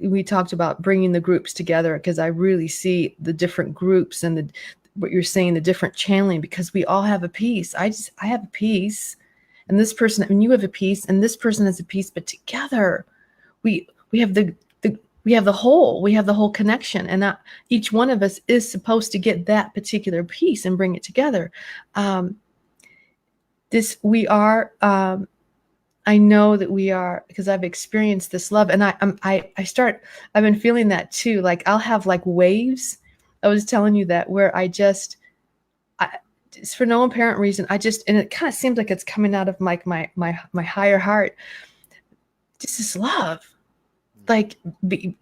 we talked about bringing the groups together, because I really see the different groups and what you're saying, the different channeling, because we all have a piece. I have a piece, and this person, and you have a piece, and this person has a piece, but together we have we have the whole connection, and each one of us is supposed to get that particular piece and bring it together. This we are. I know that we are, because I've experienced this love, and I've been feeling that too. Like I'll have like waves. I was telling you that, where just for no apparent reason, and it kind of seems like it's coming out of like my higher heart. Just this love, like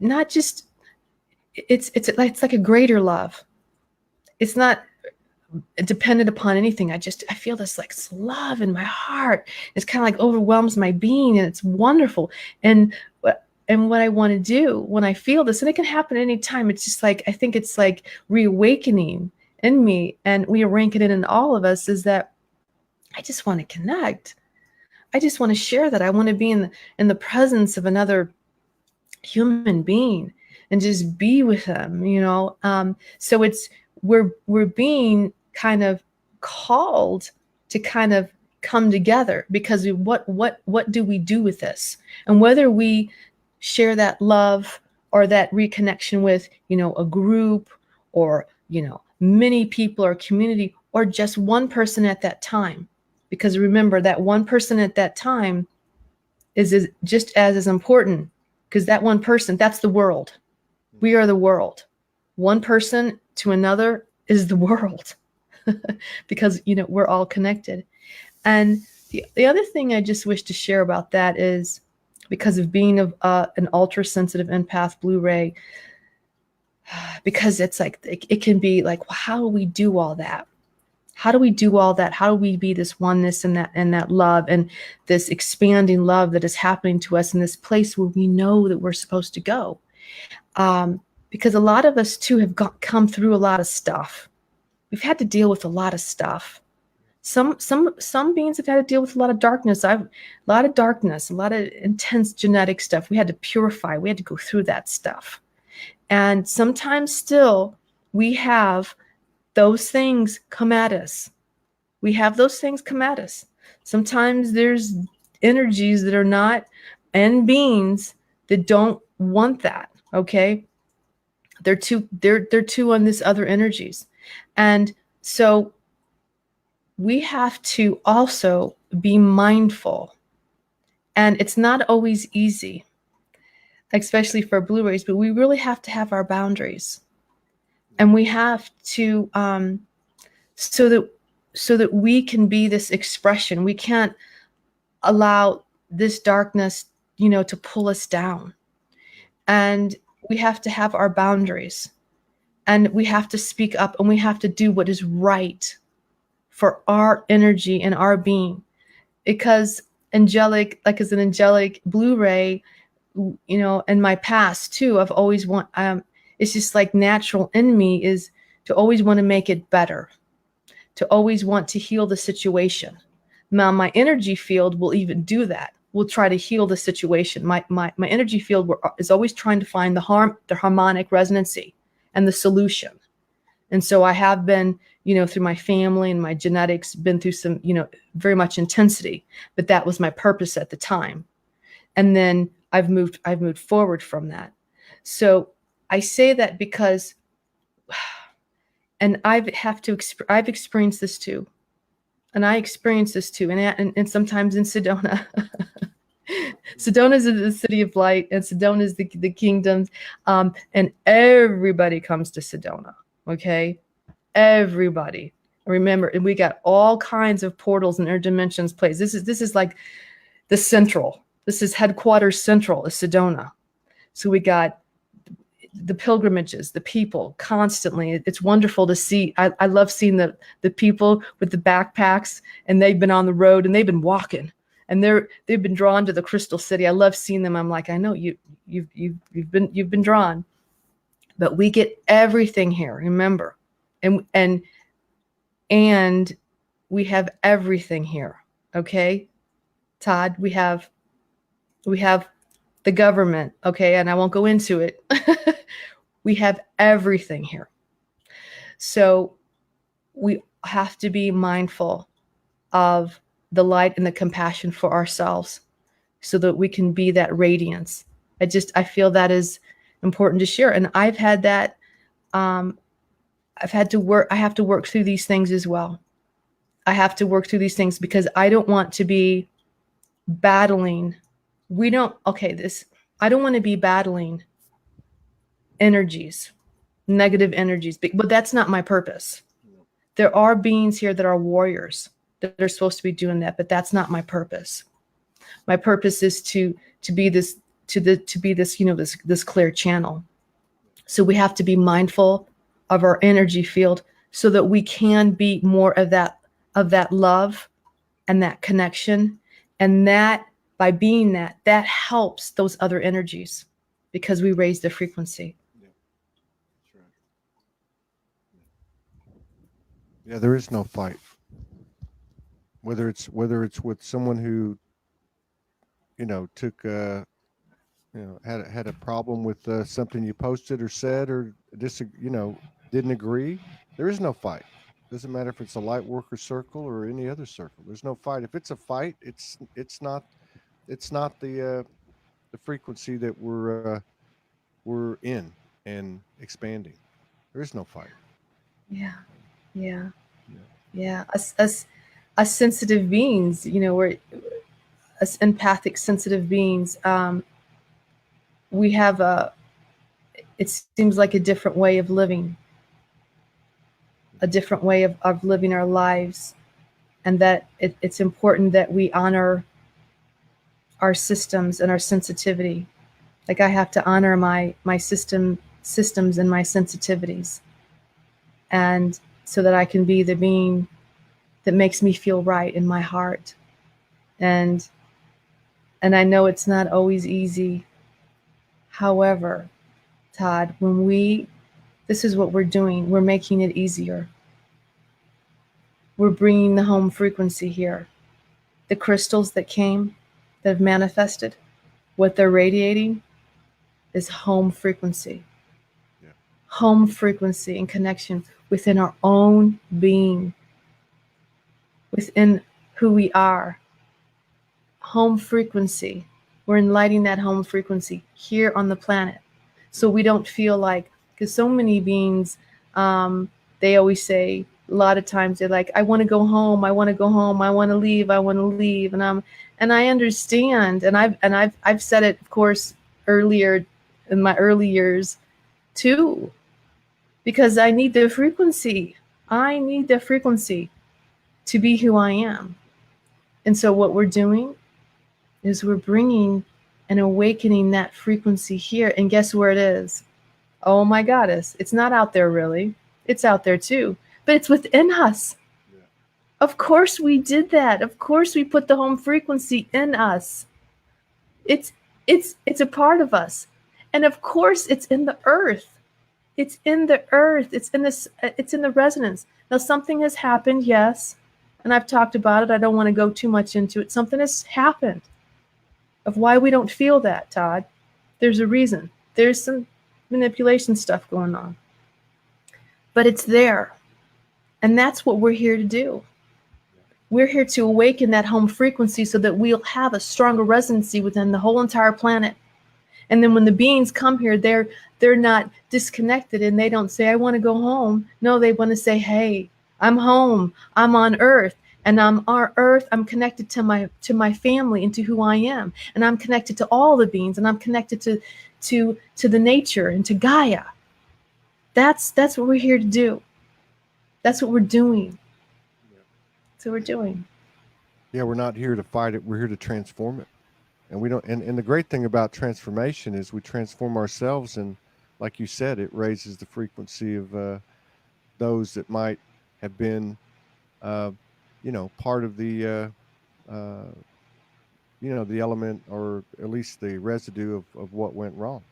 not just, it's like a greater love. It's not dependent upon anything. I feel this like love in my heart. It's kind of like overwhelms my being, and it's wonderful. And what I want to do when I feel this, and it can happen anytime, it's just like, I think it's like reawakening in me, and we rank it in all of us, is that I just want to connect. I just want to share that. I want to be in the presence of another human being and just be with them, so it's, we're being kind of called to kind of come together, because what do we do with this? And whether we share that love or that reconnection with, a group, or, many people or community, or just one person at that time, because remember that one person at that time is just as important, because that one person, that's the world. We are the world. One person to another is the world, because, we're all connected. And the other thing I just wish to share about that is, because of being an ultra sensitive empath Blu-ray, because it's like, it can be like, well, how do we do all that? How do we do all that? How do we be this oneness and that love, and this expanding love that is happening to us in this place where we know that we're supposed to go? Because a lot of us too have come through a lot of stuff. We've had to deal with a lot of stuff. Some beings have had to deal with a lot of darkness. A lot of intense genetic stuff. We had to purify. We had to go through that stuff. And sometimes still we have those things come at us. We have those things come at us. Sometimes there's energies that are not, and beings that don't want that. Okay. They're too on this other energies. And so we have to also be mindful. And it's not always easy, especially for Blu-rays, but we really have to have our boundaries. And we have to, so that we can be this expression. We can't allow this darkness, to pull us down. And we have to have our boundaries, and we have to speak up, and we have to do what is right for our energy and our being. Because angelic, like as an angelic Blu-ray, in my past too, I've always it's just like natural in me is to always want to make it better, to always want to heal the situation. Now, my energy field will even do that. We'll try to heal the situation. My energy field is always trying to find the harmonic resonancy and the solution. And so I have been, through my family and my genetics, been through some, very much intensity, but that was my purpose at the time. And then I've moved forward from that. So I say that because, and I've experienced this too. And I experienced this too. And sometimes in Sedona, Sedona is the city of light, and Sedona is the kingdoms. And everybody comes to Sedona. Okay. Everybody. Remember, and we got all kinds of portals and interdimensions plays. This is like the central. This is headquarters central is Sedona. So we got the pilgrimages, the people constantly. It's wonderful to see. I love seeing the people with the backpacks, and they've been on the road and they've been walking, and they've been drawn to the Crystal City. I love seeing them. I'm like, I know you've been drawn, but we get everything here. Remember, and we have everything here. Okay, Todd, we have the government. Okay, and I won't go into it. We have everything here. So we have to be mindful of the light and the compassion for ourselves so that we can be that radiance. I feel that is important to share. And I've had that, I have to work through these things as well. I have to work through these things because I don't want to be battling. I don't want to be battling energies, negative energies, but that's not my purpose. There are beings here that are warriors that are supposed to be doing that, but that's not my purpose. My purpose is to be this this clear channel. So we have to be mindful of our energy field so that we can be more of that love and that connection, and that by being that helps those other energies because we raise the frequency. Yeah, there is no fight. Whether it's with someone who, took had a problem with something you posted or said or didn't agree. There is no fight. Doesn't matter if it's a light worker circle or any other circle. There's no fight. If it's a fight, it's not the frequency that we're in and expanding. There is no fight. Yeah. Us sensitive beings, we're us empathic, sensitive beings. We have it seems like a different way of living, a different way of living our lives, and that it's important that we honor our systems and our sensitivity. Like I have to honor my systems and my sensitivities, and so that I can be the being that makes me feel right in my heart. And I know it's not always easy. However, Todd, this is what we're doing. We're making it easier. We're bringing the home frequency here. The crystals that have manifested, what they're radiating is home frequency. Yeah. Home frequency and connection within our own being, within who we are. Home frequency. We're enlightening that home frequency here on the planet. So we don't feel like, because so many beings, they always say, a lot of times they're like, I want to go home, I want to go home, I want to leave, I want to leave. And I understand. And I've said it, of course, earlier in my early years too, because I need the frequency. I need the frequency to be who I am. And so what we're doing is we're bringing and awakening that frequency here. And guess where it is? Oh my goddess, it's not out there really. It's out there too, but it's within us. Yeah. Of course we did that. Of course we put the home frequency in us. It's it's a part of us. And of course it's in the earth. It's in the earth. It's in the resonance. Now something has happened, yes. And I've talked about it. I don't want to go too much into it. Something has happened of why we don't feel that, Todd. There's a reason. There's some manipulation stuff going on. But it's there. And that's what we're here to do. We're here to awaken that home frequency so that we'll have a stronger resonancy within the whole entire planet. And then when the beings come here, they're not disconnected and they don't say, I want to go home. No, they want to say, hey, I'm home. I'm on earth. And I'm on earth. I'm connected to my family and to who I am. And I'm connected to all the beings, and I'm connected to the nature and to Gaia. That's what we're here to do. That's what we're doing. That's what we're doing. Yeah, we're not here to fight it. We're here to transform it. And we don't. And the great thing about transformation is we transform ourselves, and like you said, it raises the frequency of those that might have been, uh, part of the, the element, or at least the residue of what went wrong,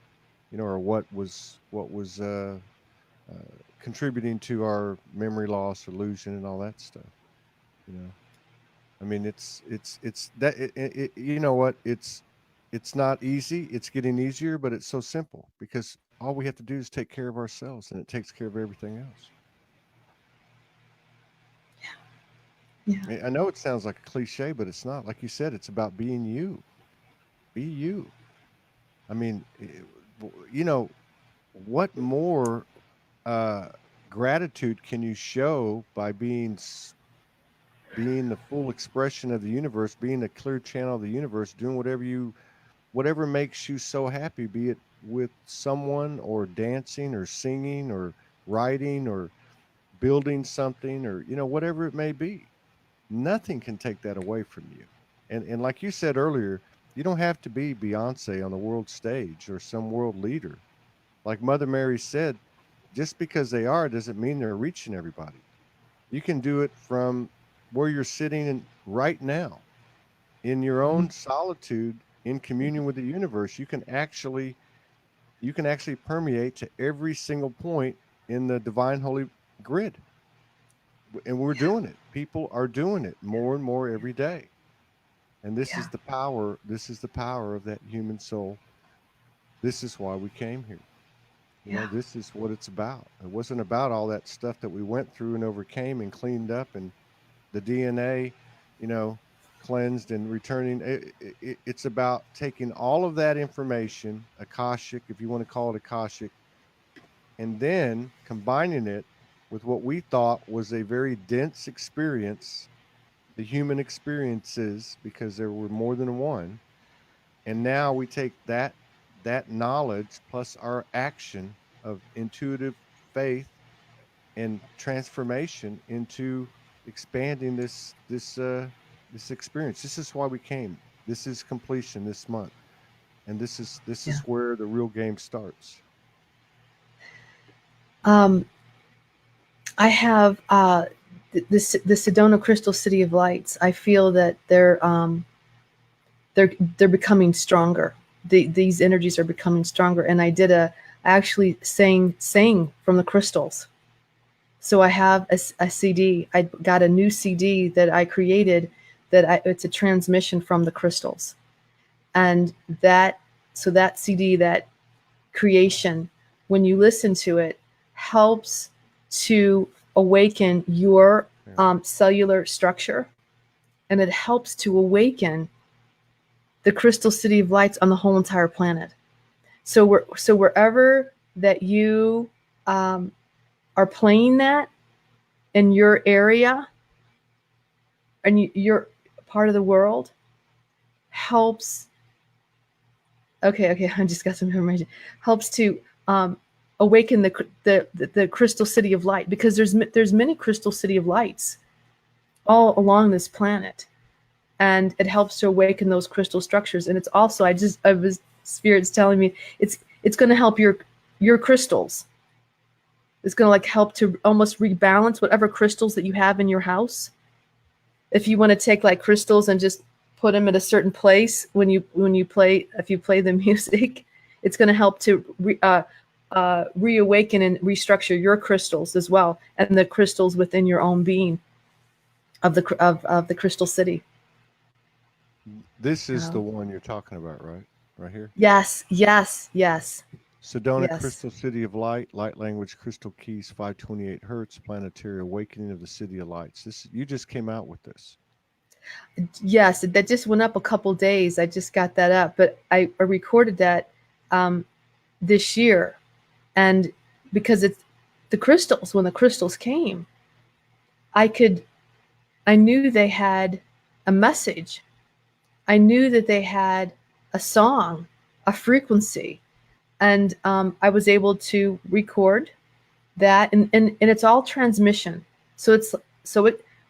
or what was uh, contributing to our memory loss, illusion, and all that stuff. You know, I mean, it's that you know what? It's not easy. It's getting easier, but it's so simple because all we have to do is take care of ourselves, and it takes care of everything else. Yeah. I know it sounds like a cliche, but it's not. Like you said, it's about being you. Be you. I mean, you know, what more uh, gratitude can you show by being the full expression of the universe, being a clear channel of the universe, doing whatever makes you so happy, be it with someone, or dancing, or singing, or writing, or building something, or whatever it may be. Nothing can take that away from you. And like you said earlier, you don't have to be Beyonce on the world stage or some world leader. Like Mother Mary said, just because they are doesn't mean they're reaching everybody. You can do it from where you're sitting right now, in your own solitude, in communion with the universe. You can actually permeate to every single point in the divine holy grid. And we're doing it. People are doing it more and more every day. And this Yeah. is the power. This is the power of that human soul. This is why we came here. Yeah. This is what it's about. It wasn't about all that stuff that we went through and overcame and cleaned up, and the DNA, you know, cleansed and returning. It's about taking all of that information, Akashic, if you want to call it Akashic, and then combining it with what we thought was a very dense experience, the human experiences, because there were more than one. And now we take that knowledge plus our action of intuitive faith and transformation into expanding this experience. This is why we came. This is completion this month, and this is Yeah. where the real game starts. Um, I have the Sedona Crystal City of Lights. I feel that they're becoming stronger. These energies are becoming stronger, and I actually sang from the crystals. So I have a CD. I got a new CD that I created. It's a transmission from the crystals, and that CD, that creation, when you listen to it, helps to awaken your Yeah. cellular structure, and it helps to awaken the crystal city of lights on the whole entire planet. So wherever that you are playing that in your area, and you're part of the world, helps. Okay, I just got some information. Helps to awaken the crystal city of light, because there's many crystal city of lights all along this planet. and it helps to awaken those crystal structures. And it's also, I was spirits telling me it's going to help your crystals. It's going to like help to almost rebalance whatever crystals that you have in your house. If you want to take like crystals and just put them at a certain place when you play, if you play the music, it's going to help to reawaken and restructure your crystals as well, and the crystals within your own being of the crystal city. This is the one you're talking about, right? Right here. Yes, yes, yes, Sedona yes. Crystal City of Light, Light Language Crystal Keys, 528 Hertz, Planetary Awakening of the City of Lights. This you just came out with this. Yes, that just went up a couple days. I just got that up, but I recorded that this year, and because it's the crystals. When the crystals came, I knew they had a message. I knew that they had a song, a frequency, and I was able to record that, and it's all transmission. So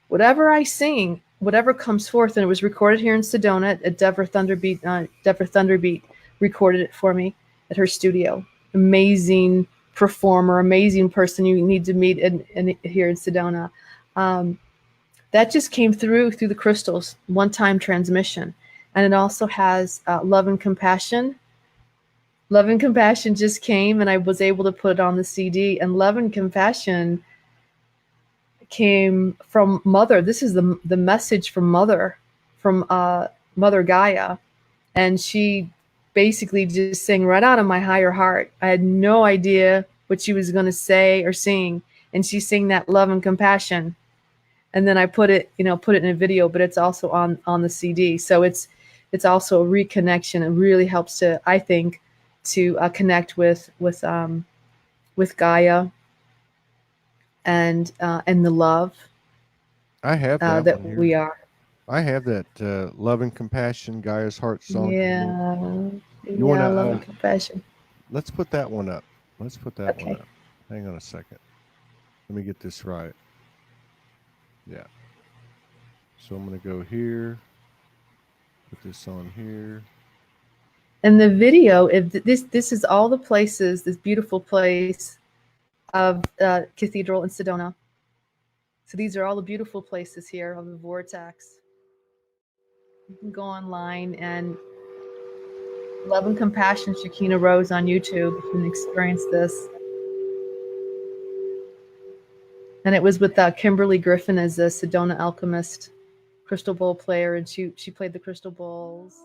whatever I sing, whatever comes forth, and it was recorded here in Sedona at Deborah Thunderbeat recorded it for me at her studio. Amazing performer, amazing person you need to meet here in Sedona. That just came through the crystals, one-time transmission. And it also has Love and Compassion. Love and Compassion just came, and I was able to put it on the CD. And Love and Compassion came from Mother. This is the message from Mother, from Mother Gaia. And she basically just sang right out of my higher heart. I had no idea what she was going to say or sing. And she sang that Love and Compassion. And then I put it in a video, but it's also on the CD. So it's also a reconnection. It really helps to, I think, to connect with Gaia and the love I have that that one here. we are. I have that Love and Compassion, Gaia's Heart Song. Yeah, You want Love to? and Compassion. Let's put that one up. Let's put that one Okay. up. Hang on a second. Let me get this right. Yeah. So I'm going to go here. Put this on here. And the video, if this is all the places, this beautiful place of Cathedral in Sedona. So these are all the beautiful places here of the vortex. You can go online and Love and Compassion Shekina Rose on YouTube. You can experience this. And it was with Kimberly Griffin as a Sedona alchemist, crystal bowl player, and she played the crystal bowls.